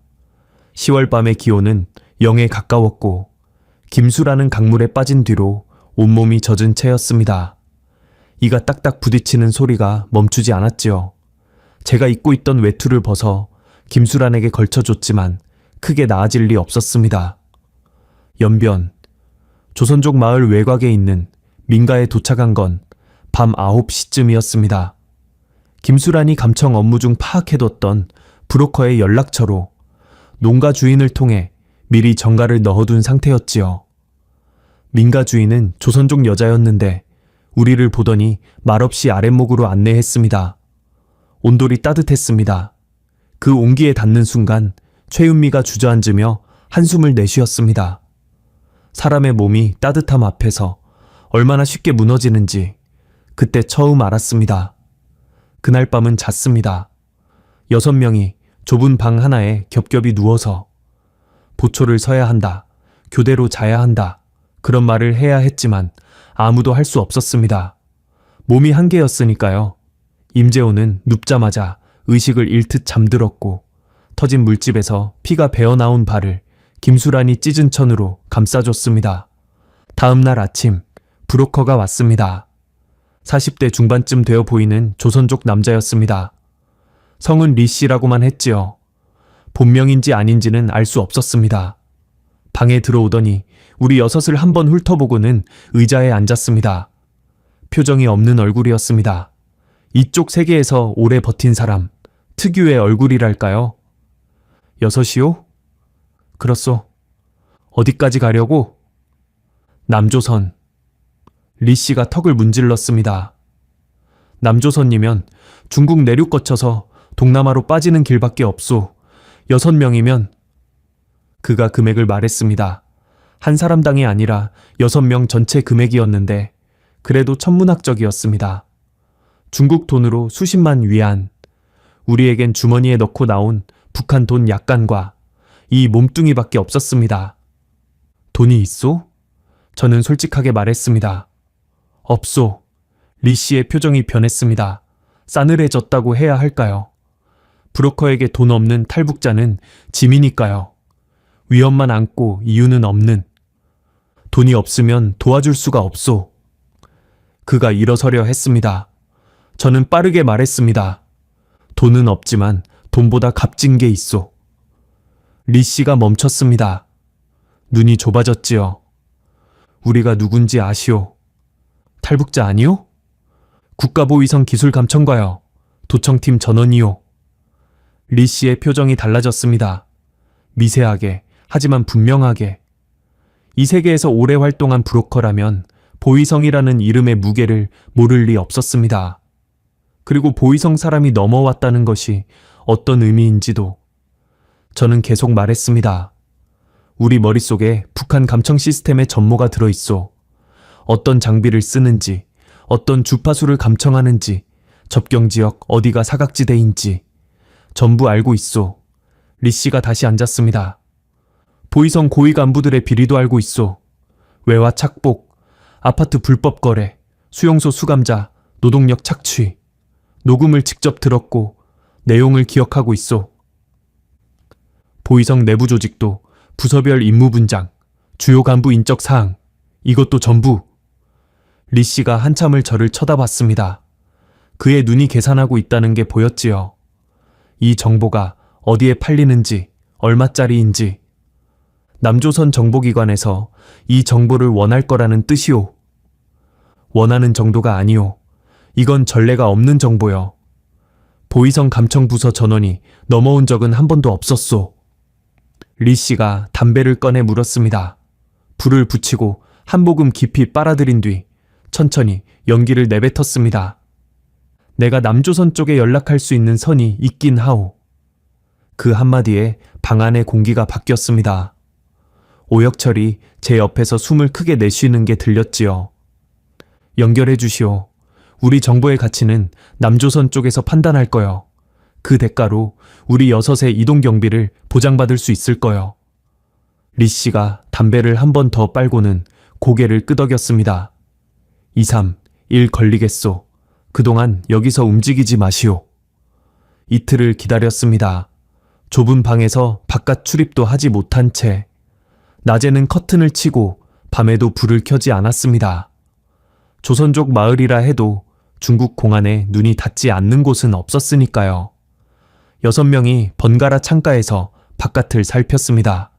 10월 밤의 기온은 0에 가까웠고 김수라는 강물에 빠진 뒤로 온몸이 젖은 채였습니다. 이가 딱딱 부딪히는 소리가 멈추지 않았지요. 제가 입고 있던 외투를 벗어 김수란에게 걸쳐줬지만 크게 나아질 리 없었습니다. 연변, 조선족 마을 외곽에 있는 민가에 도착한 건 밤 9시쯤이었습니다. 김수란이 감청 업무 중 파악해뒀던 브로커의 연락처로 농가 주인을 통해 미리 정가를 넣어둔 상태였지요. 민가 주인은 조선족 여자였는데 우리를 보더니 말없이 아랫목으로 안내했습니다. 온돌이 따뜻했습니다. 그 온기에 닿는 순간 최은미가 주저앉으며 한숨을 내쉬었습니다. 사람의 몸이 따뜻함 앞에서 얼마나 쉽게 무너지는지 그때 처음 알았습니다. 그날 밤은 잤습니다. 6명이 좁은 방 하나에 겹겹이 누워서 보초를 서야 한다, 교대로 자야 한다, 그런 말을 해야 했지만 아무도 할 수 없었습니다. 몸이 한계였으니까요. 임재호는 눕자마자 의식을 잃듯 잠들었고 터진 물집에서 피가 배어나온 발을 김수란이 찢은 천으로 감싸줬습니다. 다음 날 아침 브로커가 왔습니다. 40대 중반쯤 되어 보이는 조선족 남자였습니다. 성은 리 씨라고만 했지요. 본명인지 아닌지는 알 수 없었습니다. 방에 들어오더니 우리 6을 한번 훑어보고는 의자에 앉았습니다. 표정이 없는 얼굴이었습니다. 이쪽 세계에서 오래 버틴 사람, 특유의 얼굴이랄까요? 6이요? 그렇소. 어디까지 가려고? 남조선. 리 씨가 턱을 문질렀습니다. 남조선이면 중국 내륙 거쳐서 동남아로 빠지는 길밖에 없소. 6명이면 그가 금액을 말했습니다. 한 사람당이 아니라 6명 전체 금액이었는데 그래도 천문학적이었습니다. 중국 돈으로 수십만 위안. 우리에겐 주머니에 넣고 나온 북한 돈 약간과 이 몸뚱이밖에 없었습니다. 돈이 있소? 저는 솔직하게 말했습니다. 없소. 리 씨의 표정이 변했습니다. 싸늘해졌다고 해야 할까요? 브로커에게 돈 없는 탈북자는 짐이니까요. 위험만 안고 이유는 없는. 돈이 없으면 도와줄 수가 없소. 그가 일어서려 했습니다. 저는 빠르게 말했습니다. 돈은 없지만 돈보다 값진 게 있소. 리 씨가 멈췄습니다. 눈이 좁아졌지요. 우리가 누군지 아시오? 탈북자 아니오? 국가보위성 기술감청과요. 도청팀 전원이요. 리 씨의 표정이 달라졌습니다. 미세하게, 하지만 분명하게. 이 세계에서 오래 활동한 브로커라면 보위성이라는 이름의 무게를 모를 리 없었습니다. 그리고 보위성 사람이 넘어왔다는 것이 어떤 의미인지도. 저는 계속 말했습니다. 우리 머릿속에 북한 감청 시스템의 전모가 들어있소. 어떤 장비를 쓰는지, 어떤 주파수를 감청하는지, 접경지역 어디가 사각지대인지 전부 알고 있소. 리 씨가 다시 앉았습니다. 보위성 고위 간부들의 비리도 알고 있소. 외화 착복, 아파트 불법 거래, 수용소 수감자, 노동력 착취. 녹음을 직접 들었고 내용을 기억하고 있소. 보위성 내부 조직도 부서별 임무 분장, 주요 간부 인적 사항, 이것도 전부. 리 씨가 한참을 저를 쳐다봤습니다. 그의 눈이 계산하고 있다는 게 보였지요. 이 정보가 어디에 팔리는지, 얼마짜리인지. 남조선 정보기관에서 이 정보를 원할 거라는 뜻이오. 원하는 정도가 아니오. 이건 전례가 없는 정보요. 보위성 감청부서 전원이 넘어온 적은 한 번도 없었소. 리 씨가 담배를 꺼내 물었습니다. 불을 붙이고 한 모금 깊이 빨아들인 뒤 천천히 연기를 내뱉었습니다. 내가 남조선 쪽에 연락할 수 있는 선이 있긴 하오. 그 한마디에 방 안의 공기가 바뀌었습니다. 오혁철이 제 옆에서 숨을 크게 내쉬는 게 들렸지요. 연결해 주시오. 우리 정보의 가치는 남조선 쪽에서 판단할 거요. 그 대가로 우리 6의 이동 경비를 보장받을 수 있을 거요. 리 씨가 담배를 한 번 더 빨고는 고개를 끄덕였습니다. 2, 3, 1 걸리겠소. 그동안 여기서 움직이지 마시오. 이틀을 기다렸습니다. 좁은 방에서 바깥 출입도 하지 못한 채 낮에는 커튼을 치고 밤에도 불을 켜지 않았습니다. 조선족 마을이라 해도 중국 공안에 눈이 닿지 않는 곳은 없었으니까요. 6명이 번갈아 창가에서 바깥을 살폈습니다.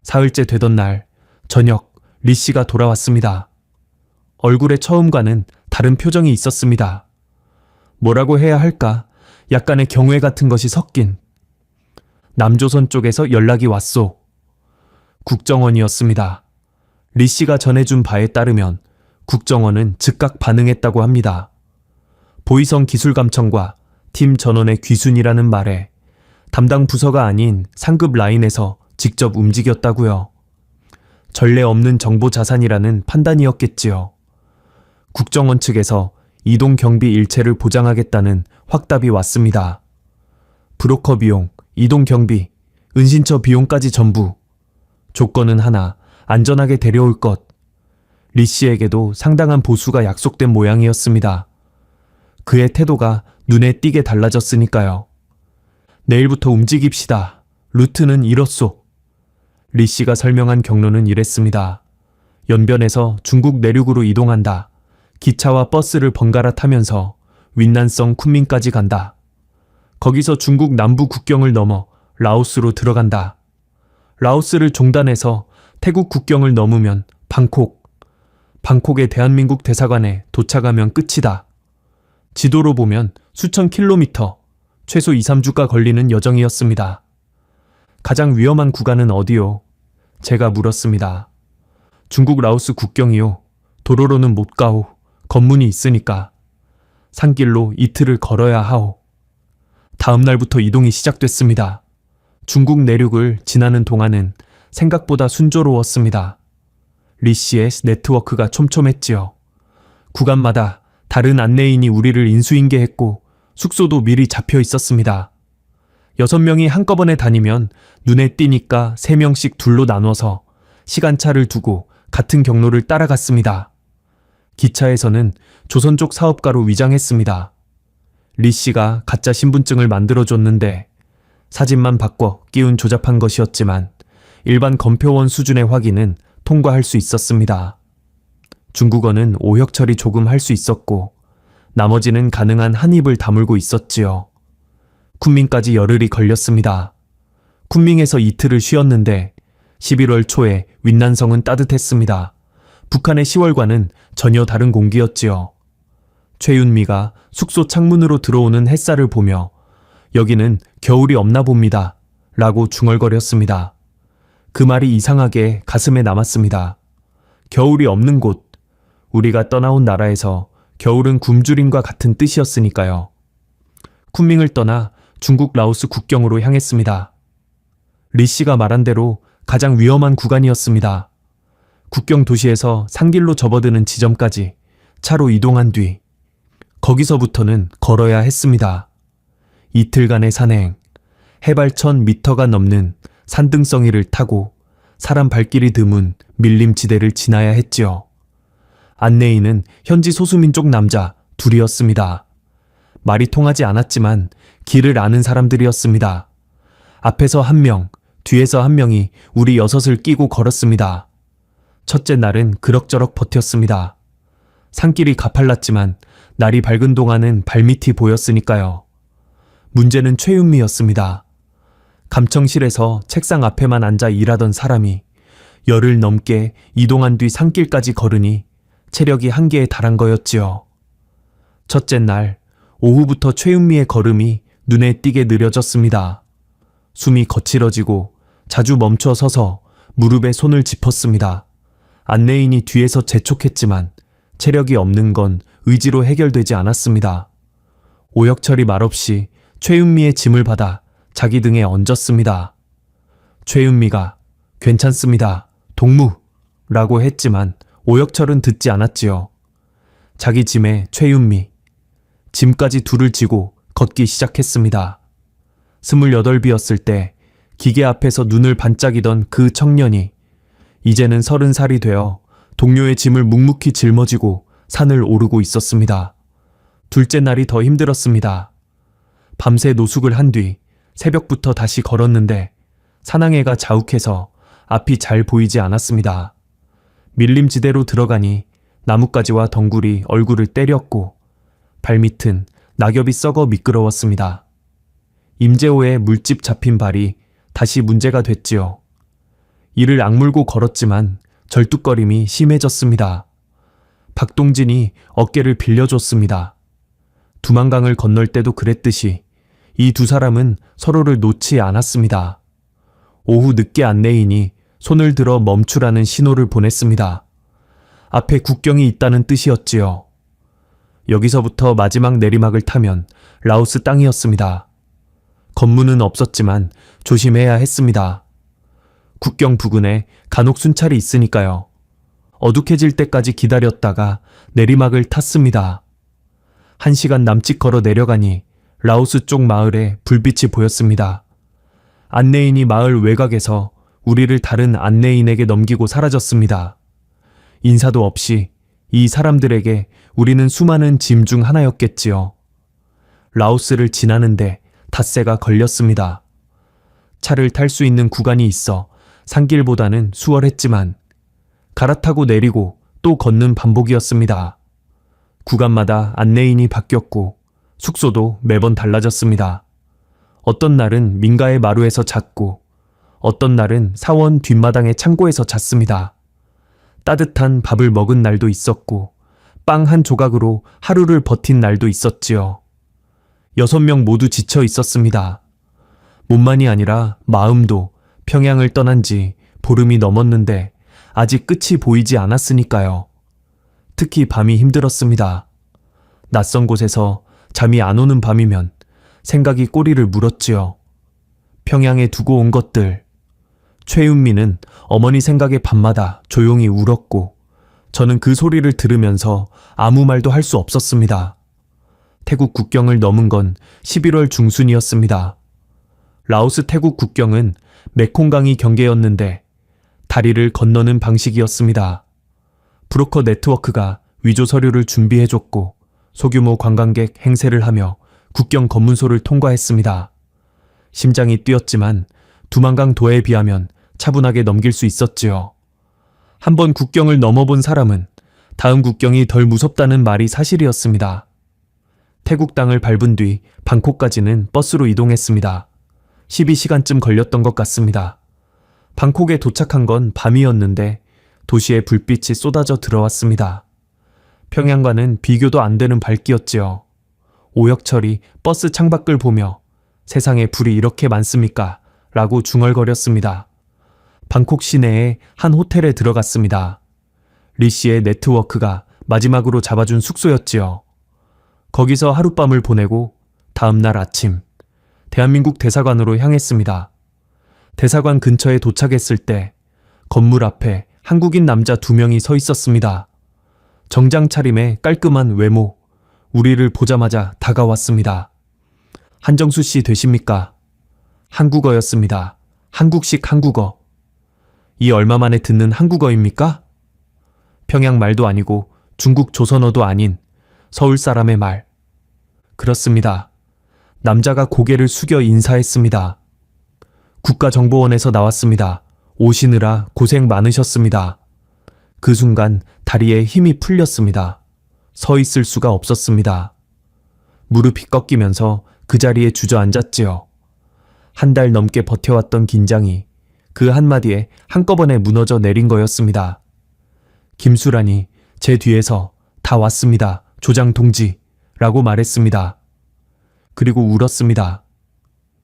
사흘째 되던 날 저녁 리 씨가 돌아왔습니다. 얼굴에 처음과는 다른 표정이 있었습니다. 뭐라고 해야 할까? 약간의 경외 같은 것이 섞인. 남조선 쪽에서 연락이 왔소. 국정원이었습니다. 리 씨가 전해준 바에 따르면 국정원은 즉각 반응했다고 합니다. 보위성 기술감청과 팀 전원의 귀순이라는 말에 담당 부서가 아닌 상급 라인에서 직접 움직였다고요. 전례 없는 정보 자산이라는 판단이었겠지요. 국정원 측에서 이동 경비 일체를 보장하겠다는 확답이 왔습니다. 브로커 비용, 이동 경비, 은신처 비용까지 전부. 조건은 하나, 안전하게 데려올 것. 리 씨에게도 상당한 보수가 약속된 모양이었습니다. 그의 태도가 눈에 띄게 달라졌으니까요. 내일부터 움직입시다. 루트는 이렇소. 리 씨가 설명한 경로는 이랬습니다. 연변에서 중국 내륙으로 이동한다. 기차와 버스를 번갈아 타면서 윈난성 쿤민까지 간다. 거기서 중국 남부 국경을 넘어 라오스로 들어간다. 라오스를 종단해서 태국 국경을 넘으면 방콕의 대한민국 대사관에 도착하면 끝이다. 지도로 보면 수천 킬로미터, 최소 2, 3주가 걸리는 여정이었습니다. 가장 위험한 구간은 어디요? 제가 물었습니다. 중국 라오스 국경이요. 도로로는 못 가오. 검문이 있으니까. 산길로 이틀을 걸어야 하오. 다음 날부터 이동이 시작됐습니다. 중국 내륙을 지나는 동안은 생각보다 순조로웠습니다. 리 씨의 네트워크가 촘촘했지요. 구간마다 다른 안내인이 우리를 인수인계했고 숙소도 미리 잡혀 있었습니다. 6명이 한꺼번에 다니면 눈에 띄니까 3명씩 둘로 나눠서 시간차를 두고 같은 경로를 따라갔습니다. 기차에서는 조선족 사업가로 위장했습니다. 리 씨가 가짜 신분증을 만들어줬는데 사진만 바꿔 끼운 조잡한 것이었지만 일반 검표원 수준의 확인은 통과할 수 있었습니다. 중국어는 오혁철이 조금 할 수 있었고 나머지는 가능한 한 입을 다물고 있었지요. 쿤밍까지 열흘이 걸렸습니다. 쿤밍에서 이틀을 쉬었는데 11월 초에 윈난성은 따뜻했습니다. 북한의 10월과는 전혀 다른 공기였지요. 최윤미가 숙소 창문으로 들어오는 햇살을 보며 여기는 겨울이 없나 봅니다. 라고 중얼거렸습니다. 그 말이 이상하게 가슴에 남았습니다. 겨울이 없는 곳, 우리가 떠나온 나라에서 겨울은 굶주림과 같은 뜻이었으니까요. 쿤밍을 떠나 중국 라오스 국경으로 향했습니다. 리 씨가 말한 대로 가장 위험한 구간이었습니다. 국경 도시에서 산길로 접어드는 지점까지 차로 이동한 뒤 거기서부터는 걸어야 했습니다. 이틀간의 산행, 해발 1000m가 넘는 산등성이를 타고 사람 발길이 드문 밀림지대를 지나야 했지요. 안내인은 현지 소수민족 남자 둘이었습니다. 말이 통하지 않았지만 길을 아는 사람들이었습니다. 앞에서 한 명, 뒤에서 한 명이 우리 6을 끼고 걸었습니다. 첫째 날은 그럭저럭 버텼습니다. 산길이 가팔랐지만 날이 밝은 동안은 발밑이 보였으니까요. 문제는 최윤미였습니다. 감청실에서 책상 앞에만 앉아 일하던 사람이 열흘 넘게 이동한 뒤 산길까지 걸으니 체력이 한계에 달한 거였지요. 첫째 날 오후부터 최윤미의 걸음이 눈에 띄게 느려졌습니다. 숨이 거칠어지고 자주 멈춰 서서 무릎에 손을 짚었습니다. 안내인이 뒤에서 재촉했지만 체력이 없는 건 의지로 해결되지 않았습니다. 오혁철이 말없이 최윤미의 짐을 받아 자기 등에 얹었습니다. 최윤미가 괜찮습니다. 동무라고 했지만 오혁철은 듣지 않았지요. 자기 짐에 최윤미, 짐까지 둘을 지고 걷기 시작했습니다. 28이었을 때 기계 앞에서 눈을 반짝이던 그 청년이 이제는 30살이 되어 동료의 짐을 묵묵히 짊어지고 산을 오르고 있었습니다. 둘째 날이 더 힘들었습니다. 밤새 노숙을 한 뒤 새벽부터 다시 걸었는데 산항해가 자욱해서 앞이 잘 보이지 않았습니다. 밀림지대로 들어가니 나뭇가지와 덩굴이 얼굴을 때렸고 발밑은 낙엽이 썩어 미끄러웠습니다. 임재호의 물집 잡힌 발이 다시 문제가 됐지요. 이를 악물고 걸었지만 절뚝거림이 심해졌습니다. 박동진이 어깨를 빌려줬습니다. 두만강을 건널 때도 그랬듯이 이 두 사람은 서로를 놓지 않았습니다. 오후 늦게 안내인이 손을 들어 멈추라는 신호를 보냈습니다. 앞에 국경이 있다는 뜻이었지요. 여기서부터 마지막 내리막을 타면 라오스 땅이었습니다. 검문은 없었지만 조심해야 했습니다. 국경 부근에 간혹 순찰이 있으니까요. 어둑해질 때까지 기다렸다가 내리막을 탔습니다. 1시간 남짓 걸어 내려가니 라오스 쪽 마을에 불빛이 보였습니다. 안내인이 마을 외곽에서 우리를 다른 안내인에게 넘기고 사라졌습니다. 인사도 없이 이 사람들에게 우리는 수많은 짐 중 하나였겠지요. 라오스를 지나는데 닷새가 걸렸습니다. 차를 탈 수 있는 구간이 있어 산길보다는 수월했지만 갈아타고 내리고 또 걷는 반복이었습니다. 구간마다 안내인이 바뀌었고 숙소도 매번 달라졌습니다. 어떤 날은 민가의 마루에서 잤고 어떤 날은 사원 뒷마당의 창고에서 잤습니다. 따뜻한 밥을 먹은 날도 있었고 빵 한 조각으로 하루를 버틴 날도 있었지요. 6명 모두 지쳐 있었습니다. 몸만이 아니라 마음도 평양을 떠난 지 보름이 넘었는데 아직 끝이 보이지 않았으니까요. 특히 밤이 힘들었습니다. 낯선 곳에서 잠이 안 오는 밤이면 생각이 꼬리를 물었지요. 평양에 두고 온 것들. 최윤미는 어머니 생각에 밤마다 조용히 울었고 저는 그 소리를 들으면서 아무 말도 할 수 없었습니다. 태국 국경을 넘은 건 11월 중순이었습니다. 라오스 태국 국경은 메콩강이 경계였는데 다리를 건너는 방식이었습니다. 브로커 네트워크가 위조 서류를 준비해줬고 소규모 관광객 행세를 하며 국경 검문소를 통과했습니다. 심장이 뛰었지만 두만강 도에 비하면 차분하게 넘길 수 있었지요. 한번 국경을 넘어본 사람은 다음 국경이 덜 무섭다는 말이 사실이었습니다. 태국 땅을 밟은 뒤 방콕까지는 버스로 이동했습니다. 12시간쯤 걸렸던 것 같습니다. 방콕에 도착한 건 밤이었는데 도시에 불빛이 쏟아져 들어왔습니다. 평양과는 비교도 안 되는 밝기였지요. 오혁철이 버스 창밖을 보며 세상에 불이 이렇게 많습니까? 라고 중얼거렸습니다. 방콕 시내의 한 호텔에 들어갔습니다. 리 씨의 네트워크가 마지막으로 잡아준 숙소였지요. 거기서 하룻밤을 보내고 다음날 아침 대한민국 대사관으로 향했습니다. 대사관 근처에 도착했을 때 건물 앞에 한국인 남자 2명이 서 있었습니다. 정장 차림의 깔끔한 외모, 우리를 보자마자 다가왔습니다. 한정수 씨 되십니까? 한국어였습니다. 한국식 한국어. 이 얼마 만에 듣는 한국어입니까? 평양 말도 아니고 중국 조선어도 아닌 서울 사람의 말. 그렇습니다. 남자가 고개를 숙여 인사했습니다. 국가정보원에서 나왔습니다. 오시느라 고생 많으셨습니다. 그 순간 다리에 힘이 풀렸습니다. 서 있을 수가 없었습니다. 무릎이 꺾이면서 그 자리에 주저앉았지요. 한 달 넘게 버텨왔던 긴장이 그 한마디에 한꺼번에 무너져 내린 거였습니다. 김수란이 제 뒤에서 다 왔습니다. 조장 동지 라고 말했습니다. 그리고 울었습니다.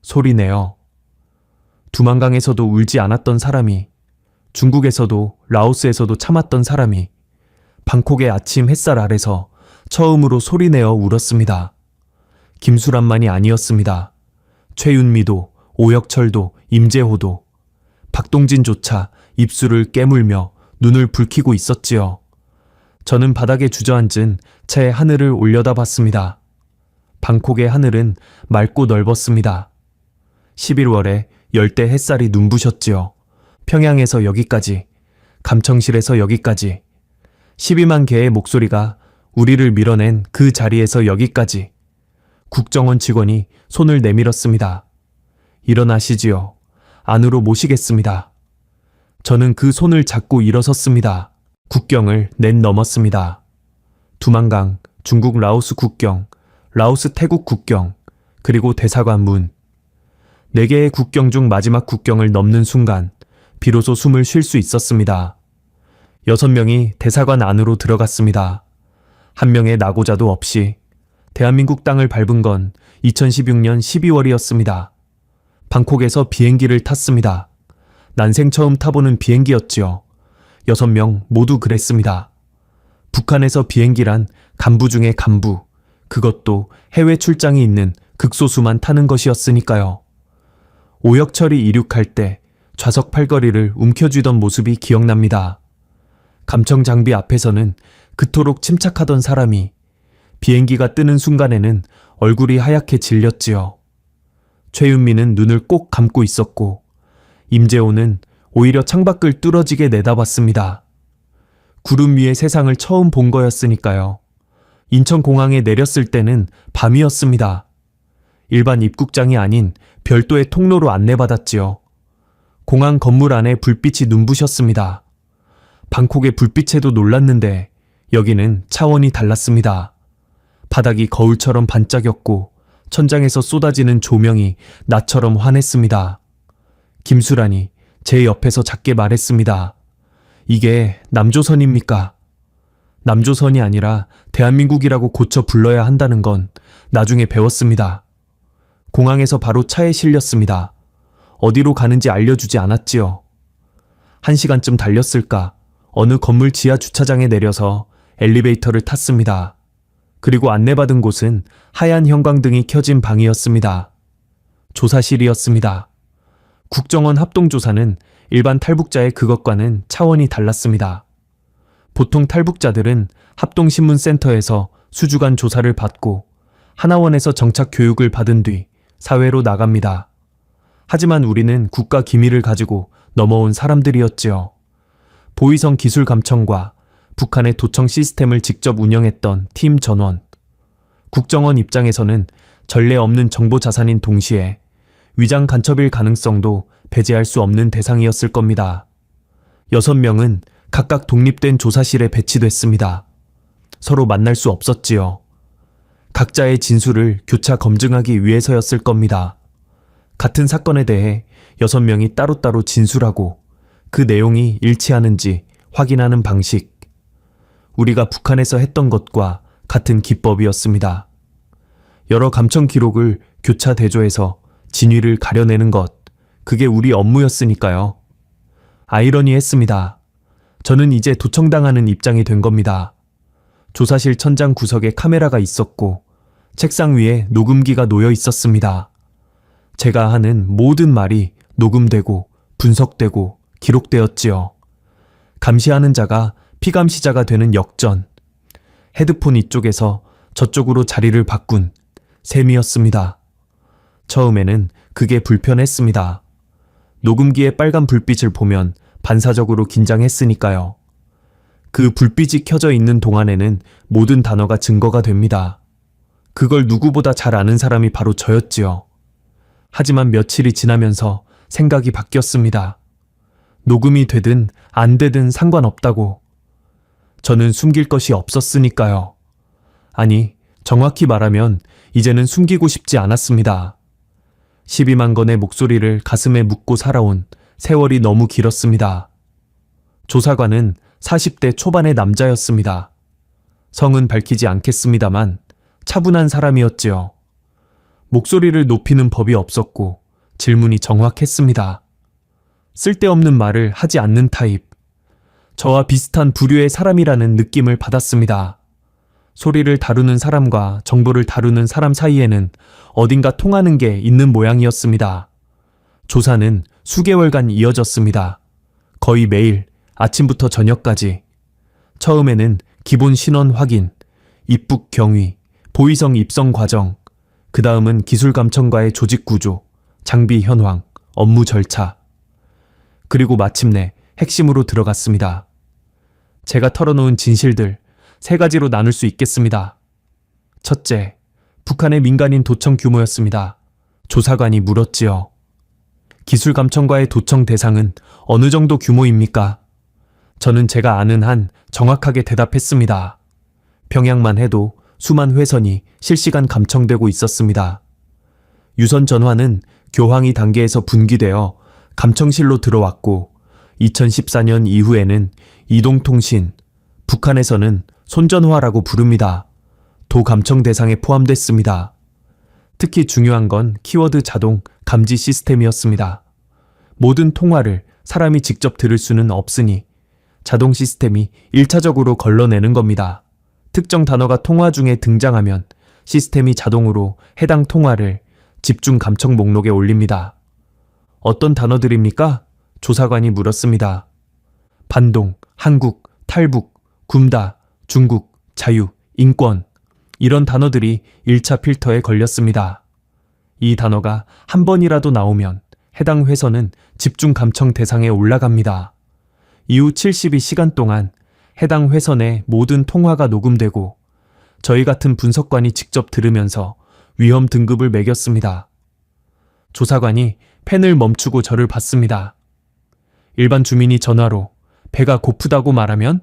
소리내어. 두만강에서도 울지 않았던 사람이, 중국에서도 라오스에서도 참았던 사람이 방콕의 아침 햇살 아래서 처음으로 소리내어 울었습니다. 김수란만이 아니었습니다. 최윤미도, 오혁철도, 임재호도, 박동진조차 입술을 깨물며 눈을 붉히고 있었지요. 저는 바닥에 주저앉은 채 하늘을 올려다봤습니다. 방콕의 하늘은 맑고 넓었습니다. 11월에 열대 햇살이 눈부셨지요. 평양에서 여기까지, 감청실에서 여기까지, 12만 개의 목소리가 우리를 밀어낸 그 자리에서 여기까지. 국정원 직원이 손을 내밀었습니다. 일어나시지요. 안으로 모시겠습니다. 저는 그 손을 잡고 일어섰습니다. 국경을 넘었습니다. 두만강, 중국 라오스 국경, 라오스 태국 국경, 그리고 대사관 문. 4개의 국경 중 마지막 국경을 넘는 순간 비로소 숨을 쉴 수 있었습니다. 6명이 대사관 안으로 들어갔습니다. 한 명의 낙오자도 없이 대한민국 땅을 밟은 건 2016년 12월이었습니다. 방콕에서 비행기를 탔습니다. 난생 처음 타보는 비행기였지요. 6명 모두 그랬습니다. 북한에서 비행기란 간부 중에 간부, 그것도 해외 출장이 있는 극소수만 타는 것이었으니까요. 오혁철이 이륙할 때 좌석 팔걸이를 움켜쥐던 모습이 기억납니다. 감청 장비 앞에서는 그토록 침착하던 사람이 비행기가 뜨는 순간에는 얼굴이 하얗게 질렸지요. 최윤미는 눈을 꼭 감고 있었고 임재호는 오히려 창밖을 뚫어지게 내다봤습니다. 구름 위의 세상을 처음 본 거였으니까요. 인천공항에 내렸을 때는 밤이었습니다. 일반 입국장이 아닌 별도의 통로로 안내받았지요. 공항 건물 안에 불빛이 눈부셨습니다. 방콕의 불빛에도 놀랐는데 여기는 차원이 달랐습니다. 바닥이 거울처럼 반짝였고 천장에서 쏟아지는 조명이 나처럼 환했습니다. 김수란이 제 옆에서 작게 말했습니다. 이게 남조선입니까? 남조선이 아니라 대한민국이라고 고쳐 불러야 한다는 건 나중에 배웠습니다. 공항에서 바로 차에 실렸습니다. 어디로 가는지 알려주지 않았지요. 1시간쯤 달렸을까 어느 건물 지하 주차장에 내려서 엘리베이터를 탔습니다. 그리고 안내받은 곳은 하얀 형광등이 켜진 방이었습니다. 조사실이었습니다. 국정원 합동조사는 일반 탈북자의 그것과는 차원이 달랐습니다. 보통 탈북자들은 합동신문센터에서 수주간 조사를 받고 하나원에서 정착 교육을 받은 뒤 사회로 나갑니다. 하지만 우리는 국가 기밀을 가지고 넘어온 사람들이었지요. 보위성 기술감청과 북한의 도청 시스템을 직접 운영했던 팀 전원. 국정원 입장에서는 전례 없는 정보 자산인 동시에 위장 간첩일 가능성도 배제할 수 없는 대상이었을 겁니다. 6명은 각각 독립된 조사실에 배치됐습니다. 서로 만날 수 없었지요. 각자의 진술을 교차 검증하기 위해서였을 겁니다. 같은 사건에 대해 6명이 따로따로 진술하고 그 내용이 일치하는지 확인하는 방식. 우리가 북한에서 했던 것과 같은 기법이었습니다. 여러 감청 기록을 교차 대조해서 진위를 가려내는 것, 그게 우리 업무였으니까요. 아이러니했습니다. 저는 이제 도청당하는 입장이 된 겁니다. 조사실 천장 구석에 카메라가 있었고 책상 위에 녹음기가 놓여 있었습니다. 제가 하는 모든 말이 녹음되고 분석되고 기록되었지요. 감시하는 자가 피감시자가 되는 역전. 헤드폰 이쪽에서 저쪽으로 자리를 바꾼 셈이었습니다. 처음에는 그게 불편했습니다. 녹음기의 빨간 불빛을 보면 반사적으로 긴장했으니까요. 그 불빛이 켜져 있는 동안에는 모든 단어가 증거가 됩니다. 그걸 누구보다 잘 아는 사람이 바로 저였지요. 하지만 며칠이 지나면서 생각이 바뀌었습니다. 녹음이 되든 안 되든 상관없다고. 저는 숨길 것이 없었으니까요. 아니, 정확히 말하면 이제는 숨기고 싶지 않았습니다. 12만 건의 목소리를 가슴에 묻고 살아온 세월이 너무 길었습니다. 조사관은 40대 초반의 남자였습니다. 성은 밝히지 않겠습니다만 차분한 사람이었지요. 목소리를 높이는 법이 없었고 질문이 정확했습니다. 쓸데없는 말을 하지 않는 타입. 저와 비슷한 부류의 사람이라는 느낌을 받았습니다. 소리를 다루는 사람과 정보를 다루는 사람 사이에는 어딘가 통하는 게 있는 모양이었습니다. 조사는 수개월간 이어졌습니다. 거의 매일 아침부터 저녁까지. 처음에는 기본 신원 확인, 입국 경위, 보위성 입성 과정, 그 다음은 기술 감청과의 조직 구조, 장비 현황, 업무 절차. 그리고 마침내 핵심으로 들어갔습니다. 제가 털어놓은 진실들 3가지로 나눌 수 있겠습니다. 첫째, 북한의 민간인 도청 규모였습니다. 조사관이 물었지요. 기술 감청과의 도청 대상은 어느 정도 규모입니까? 저는 제가 아는 한 정확하게 대답했습니다. 평양만 해도 수만 회선이 실시간 감청되고 있었습니다. 유선 전화는 교황이 단계에서 분기되어 감청실로 들어왔고 2014년 이후에는 이동통신, 북한에서는 손전화라고 부릅니다. 도 감청 대상에 포함됐습니다. 특히 중요한 건 키워드 자동 감지 시스템이었습니다. 모든 통화를 사람이 직접 들을 수는 없으니 자동 시스템이 1차적으로 걸러내는 겁니다. 특정 단어가 통화 중에 등장하면 시스템이 자동으로 해당 통화를 집중 감청 목록에 올립니다. 어떤 단어들입니까? 조사관이 물었습니다. 반동, 한국, 탈북, 굼다, 중국, 자유, 인권 이런 단어들이 1차 필터에 걸렸습니다. 이 단어가 한 번이라도 나오면 해당 회선은 집중 감청 대상에 올라갑니다. 이후 72시간 동안 해당 회선의 모든 통화가 녹음되고 저희 같은 분석관이 직접 들으면서 위험 등급을 매겼습니다. 조사관이 펜을 멈추고 저를 봤습니다. 일반 주민이 전화로 배가 고프다고 말하면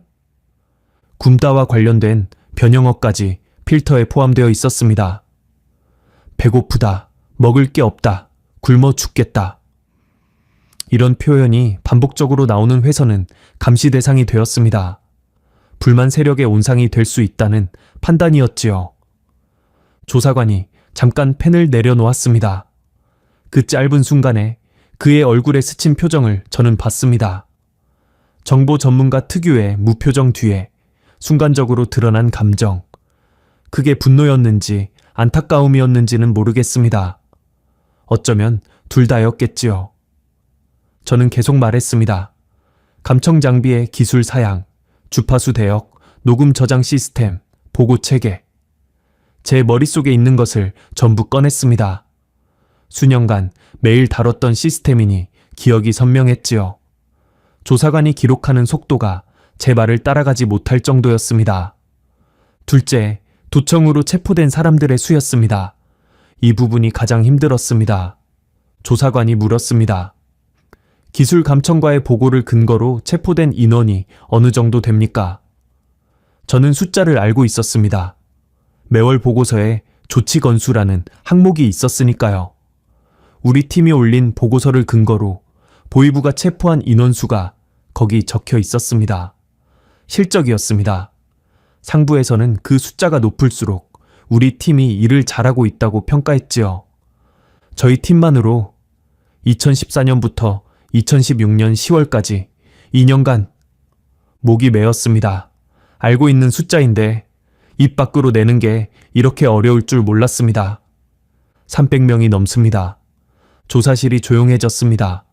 굼다와 관련된 변형어까지 필터에 포함되어 있었습니다. 배고프다, 먹을 게 없다, 굶어 죽겠다. 이런 표현이 반복적으로 나오는 회선은 감시 대상이 되었습니다. 불만 세력의 온상이 될 수 있다는 판단이었지요. 조사관이 잠깐 펜을 내려놓았습니다. 그 짧은 순간에 그의 얼굴에 스친 표정을 저는 봤습니다. 정보 전문가 특유의 무표정 뒤에 순간적으로 드러난 감정. 그게 분노였는지 안타까움이었는지는 모르겠습니다. 어쩌면 둘 다였겠지요. 저는 계속 말했습니다. 감청 장비의 기술 사양, 주파수 대역, 녹음 저장 시스템, 보고 체계. 제 머릿속에 있는 것을 전부 꺼냈습니다. 수년간 매일 다뤘던 시스템이니 기억이 선명했지요. 조사관이 기록하는 속도가 제 말을 따라가지 못할 정도였습니다. 둘째, 도청으로 체포된 사람들의 수였습니다. 이 부분이 가장 힘들었습니다. 조사관이 물었습니다. 기술 감청과의 보고를 근거로 체포된 인원이 어느 정도 됩니까? 저는 숫자를 알고 있었습니다. 매월 보고서에 조치 건수라는 항목이 있었으니까요. 우리 팀이 올린 보고서를 근거로 보위부가 체포한 인원수가 거기 적혀 있었습니다. 실적이었습니다. 상부에서는 그 숫자가 높을수록 우리 팀이 일을 잘하고 있다고 평가했지요. 저희 팀만으로 2014년부터 2016년 10월까지 2년간 목이 메었습니다. 알고 있는 숫자인데 입 밖으로 내는 게 이렇게 어려울 줄 몰랐습니다. 300명이 넘습니다. 조사실이 조용해졌습니다.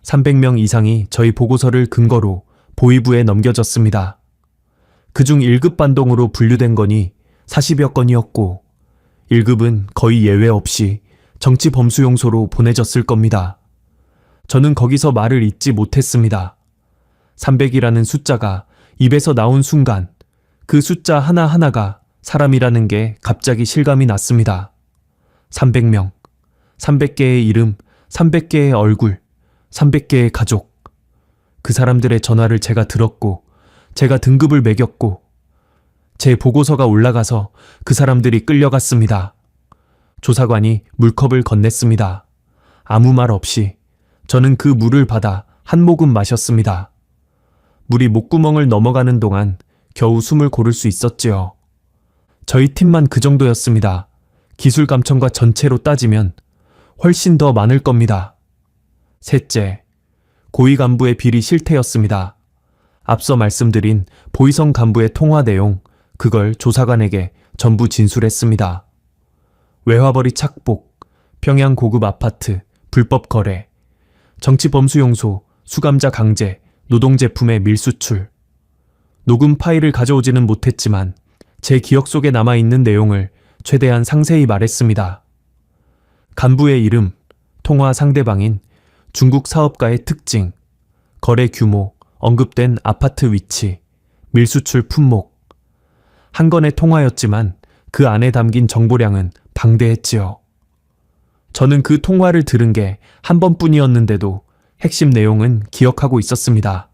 300명 이상이 저희 보고서를 근거로 보위부에 넘겨졌습니다. 그중 1급 반동으로 분류된 건이 40여 건이었고 1급은 거의 예외 없이 정치 범수용소로 보내졌을 겁니다. 저는 거기서 말을 잇지 못했습니다. 300이라는 숫자가 입에서 나온 순간 그 숫자 하나하나가 사람이라는 게 갑자기 실감이 났습니다. 300명, 300개의 이름, 300개의 얼굴, 300개의 가족. 그 사람들의 전화를 제가 들었고, 제가 등급을 매겼고, 제 보고서가 올라가서 그 사람들이 끌려갔습니다. 조사관이 물컵을 건넸습니다. 아무 말 없이 저는 그 물을 받아 한 모금 마셨습니다. 물이 목구멍을 넘어가는 동안 겨우 숨을 고를 수 있었지요. 저희 팀만 그 정도였습니다. 기술 감청과 전체로 따지면 훨씬 더 많을 겁니다. 셋째, 고위 간부의 비리 실태였습니다. 앞서 말씀드린 보이성 간부의 통화 내용, 그걸 조사관에게 전부 진술했습니다. 외화벌이 착복, 평양 고급 아파트, 불법 거래, 정치범수용소, 수감자 강제, 노동제품의 밀수출. 녹음 파일을 가져오지는 못했지만 제 기억 속에 남아있는 내용을 최대한 상세히 말했습니다. 간부의 이름, 통화 상대방인, 중국 사업가의 특징, 거래 규모, 언급된 아파트 위치, 밀수출 품목. 한 건의 통화였지만 그 안에 담긴 정보량은 방대했지요. 저는 그 통화를 들은 게 한 번뿐이었는데도 핵심 내용은 기억하고 있었습니다.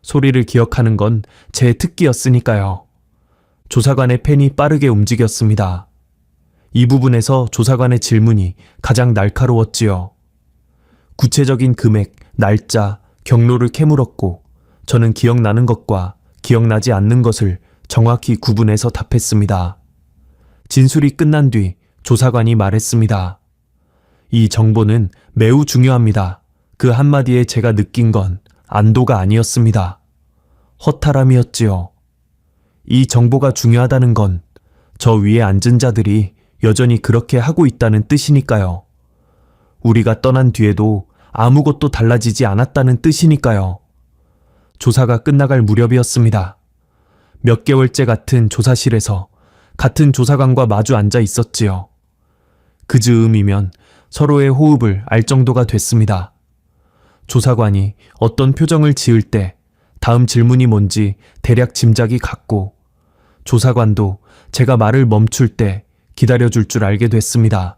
소리를 기억하는 건 제 특기였으니까요. 조사관의 펜이 빠르게 움직였습니다. 이 부분에서 조사관의 질문이 가장 날카로웠지요. 구체적인 금액, 날짜, 경로를 캐물었고 저는 기억나는 것과 기억나지 않는 것을 정확히 구분해서 답했습니다. 진술이 끝난 뒤 조사관이 말했습니다. 이 정보는 매우 중요합니다. 그 한마디에 제가 느낀 건 안도가 아니었습니다. 허탈함이었지요. 이 정보가 중요하다는 건 저 위에 앉은 자들이 여전히 그렇게 하고 있다는 뜻이니까요. 우리가 떠난 뒤에도 아무것도 달라지지 않았다는 뜻이니까요. 조사가 끝나갈 무렵이었습니다. 몇 개월째 같은 조사실에서 같은 조사관과 마주 앉아 있었지요. 그 즈음이면 서로의 호흡을 알 정도가 됐습니다. 조사관이 어떤 표정을 지을 때 다음 질문이 뭔지 대략 짐작이 갔고 조사관도 제가 말을 멈출 때 기다려줄 줄 알게 됐습니다.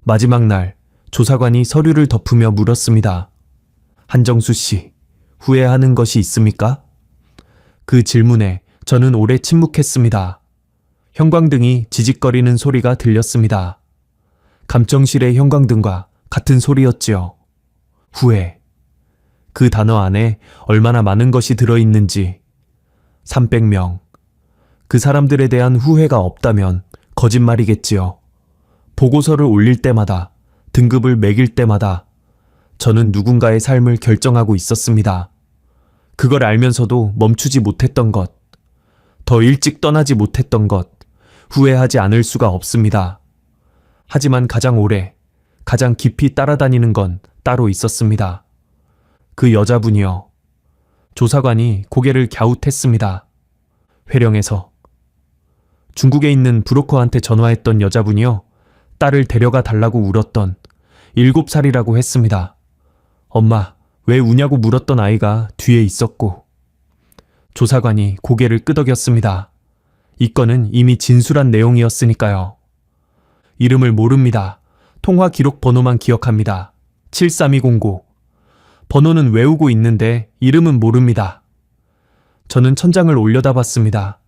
마지막 날 조사관이 서류를 덮으며 물었습니다. 한정수 씨, 후회하는 것이 있습니까? 그 질문에 저는 오래 침묵했습니다. 형광등이 지직거리는 소리가 들렸습니다. 감청실의 형광등과 같은 소리였지요. 후회. 그 단어 안에 얼마나 많은 것이 들어있는지. 300명. 그 사람들에 대한 후회가 없다면 거짓말이겠지요. 보고서를 올릴 때마다, 등급을 매길 때마다 저는 누군가의 삶을 결정하고 있었습니다. 그걸 알면서도 멈추지 못했던 것, 더 일찍 떠나지 못했던 것, 후회하지 않을 수가 없습니다. 하지만 가장 오래, 가장 깊이 따라다니는 건 따로 있었습니다. 그 여자분이요. 조사관이 고개를 갸웃했습니다. 회령에서. 중국에 있는 브로커한테 전화했던 여자분이요. 딸을 데려가 달라고 울었던 7살이라고 했습니다. 엄마, 왜 우냐고 물었던 아이가 뒤에 있었고. 조사관이 고개를 끄덕였습니다. 이 건은 이미 진술한 내용이었으니까요. 이름을 모릅니다. 통화 기록 번호만 기억합니다. 73209. 번호는 외우고 있는데 이름은 모릅니다. 저는 천장을 올려다봤습니다.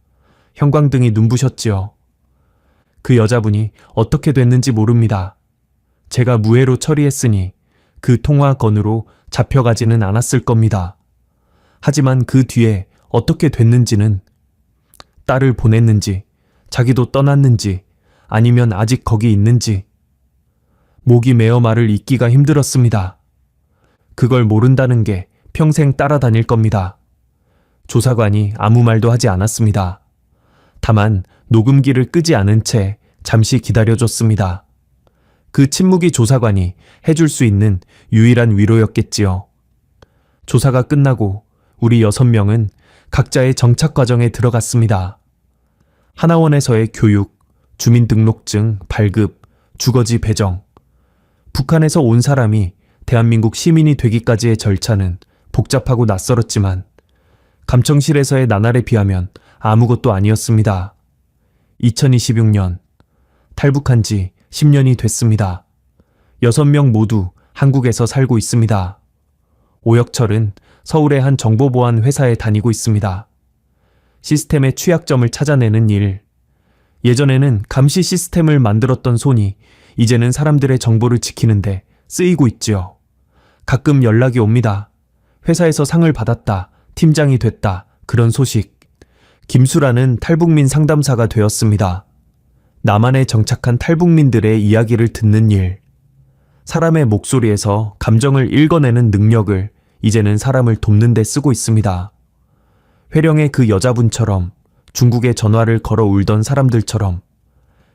형광등이 눈부셨지요. 그 여자분이 어떻게 됐는지 모릅니다. 제가 무해로 처리했으니 그 통화 건으로 잡혀가지는 않았을 겁니다. 하지만 그 뒤에 어떻게 됐는지는, 딸을 보냈는지, 자기도 떠났는지, 아니면 아직 거기 있는지, 목이 메어 말을 잇기가 힘들었습니다. 그걸 모른다는 게 평생 따라다닐 겁니다. 조사관이 아무 말도 하지 않았습니다. 다만 녹음기를 끄지 않은 채 잠시 기다려줬습니다. 그 침묵이 조사관이 해줄 수 있는 유일한 위로였겠지요. 조사가 끝나고 우리 6명은 각자의 정착 과정에 들어갔습니다. 하나원에서의 교육, 주민등록증, 발급, 주거지 배정. 북한에서 온 사람이 대한민국 시민이 되기까지의 절차는 복잡하고 낯설었지만 감청실에서의 나날에 비하면 아무것도 아니었습니다. 2026년, 탈북한 지 10년이 됐습니다. 6명 모두 한국에서 살고 있습니다. 오혁철은 서울의 한 정보보안 회사에 다니고 있습니다. 시스템의 취약점을 찾아내는 일. 예전에는 감시 시스템을 만들었던 손이 이제는 사람들의 정보를 지키는데 쓰이고 있지요. 가끔 연락이 옵니다. 회사에서 상을 받았다, 팀장이 됐다, 그런 소식. 김수라는 탈북민 상담사가 되었습니다. 남한에 정착한 탈북민들의 이야기를 듣는 일. 사람의 목소리에서 감정을 읽어내는 능력을 이제는 사람을 돕는 데 쓰고 있습니다. 회령의 그 여자분처럼, 중국에 전화를 걸어 울던 사람들처럼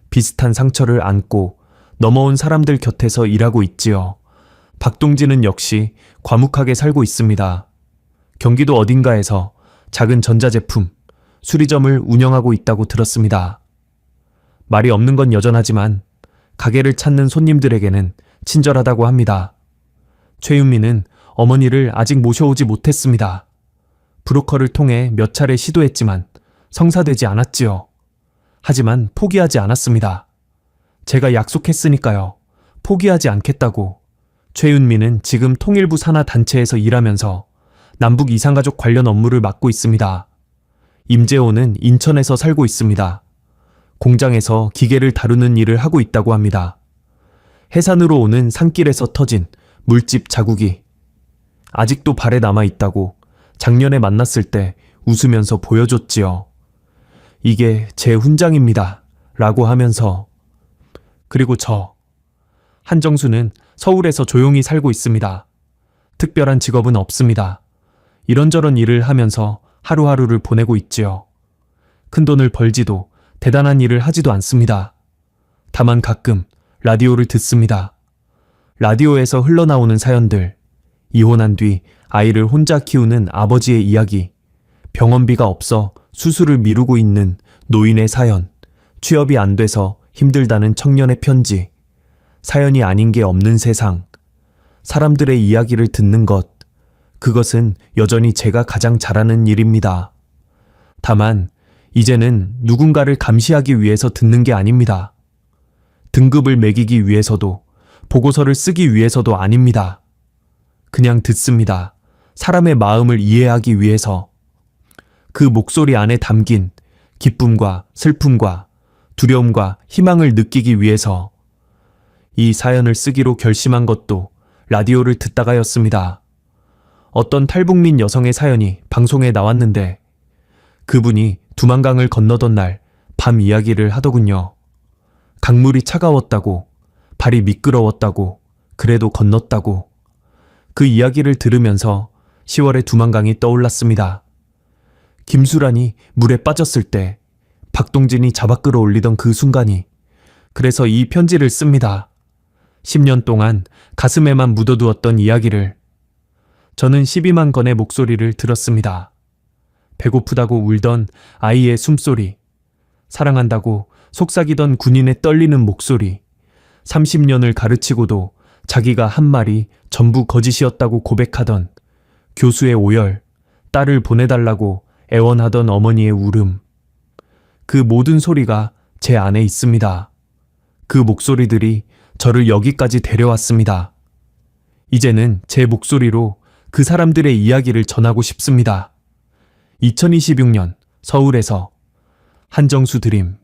비슷한 상처를 안고 넘어온 사람들 곁에서 일하고 있지요. 박동진은 역시 과묵하게 살고 있습니다. 경기도 어딘가에서 작은 전자제품, 수리점을 운영하고 있다고 들었습니다. 말이 없는 건 여전하지만 가게를 찾는 손님들에게는 친절하다고 합니다. 최윤미는 어머니를 아직 모셔오지 못했습니다. 브로커를 통해 몇 차례 시도했지만 성사되지 않았지요. 하지만 포기하지 않았습니다. 제가 약속했으니까요. 포기하지 않겠다고. 최윤미는 지금 통일부 산하 단체에서 일하면서 남북 이산가족 관련 업무를 맡고 있습니다. 임재호는 인천에서 살고 있습니다. 공장에서 기계를 다루는 일을 하고 있다고 합니다. 해산으로 오는 산길에서 터진 물집 자국이 아직도 발에 남아 있다고 작년에 만났을 때 웃으면서 보여줬지요. 이게 제 훈장입니다. 라고 하면서. 그리고 한정수는 서울에서 조용히 살고 있습니다. 특별한 직업은 없습니다. 이런저런 일을 하면서 하루하루를 보내고 있지요. 큰돈을 벌지도 대단한 일을 하지도 않습니다. 다만 가끔 라디오를 듣습니다. 라디오에서 흘러나오는 사연들, 이혼한 뒤 아이를 혼자 키우는 아버지의 이야기, 병원비가 없어 수술을 미루고 있는 노인의 사연, 취업이 안 돼서 힘들다는 청년의 편지, 사연이 아닌 게 없는 세상, 사람들의 이야기를 듣는 것, 그것은 여전히 제가 가장 잘하는 일입니다. 다만 이제는 누군가를 감시하기 위해서 듣는 게 아닙니다. 등급을 매기기 위해서도 보고서를 쓰기 위해서도 아닙니다. 그냥 듣습니다. 사람의 마음을 이해하기 위해서. 그 목소리 안에 담긴 기쁨과 슬픔과 두려움과 희망을 느끼기 위해서. 이 사연을 쓰기로 결심한 것도 라디오를 듣다가였습니다. 어떤 탈북민 여성의 사연이 방송에 나왔는데 그분이 두만강을 건너던 날 밤 이야기를 하더군요. 강물이 차가웠다고, 발이 미끄러웠다고, 그래도 건넜다고. 그 이야기를 들으면서 10월의 두만강이 떠올랐습니다. 김수란이 물에 빠졌을 때 박동진이 잡아 끌어올리던 그 순간이. 그래서 이 편지를 씁니다. 10년 동안 가슴에만 묻어두었던 이야기를. 저는 12만 건의 목소리를 들었습니다. 배고프다고 울던 아이의 숨소리, 사랑한다고 속삭이던 군인의 떨리는 목소리, 30년을 가르치고도 자기가 한 말이 전부 거짓이었다고 고백하던 교수의 오열, 딸을 보내달라고 애원하던 어머니의 울음. 그 모든 소리가 제 안에 있습니다. 그 목소리들이 저를 여기까지 데려왔습니다. 이제는 제 목소리로 그 사람들의 이야기를 전하고 싶습니다. 2026년 서울에서 한정수 드림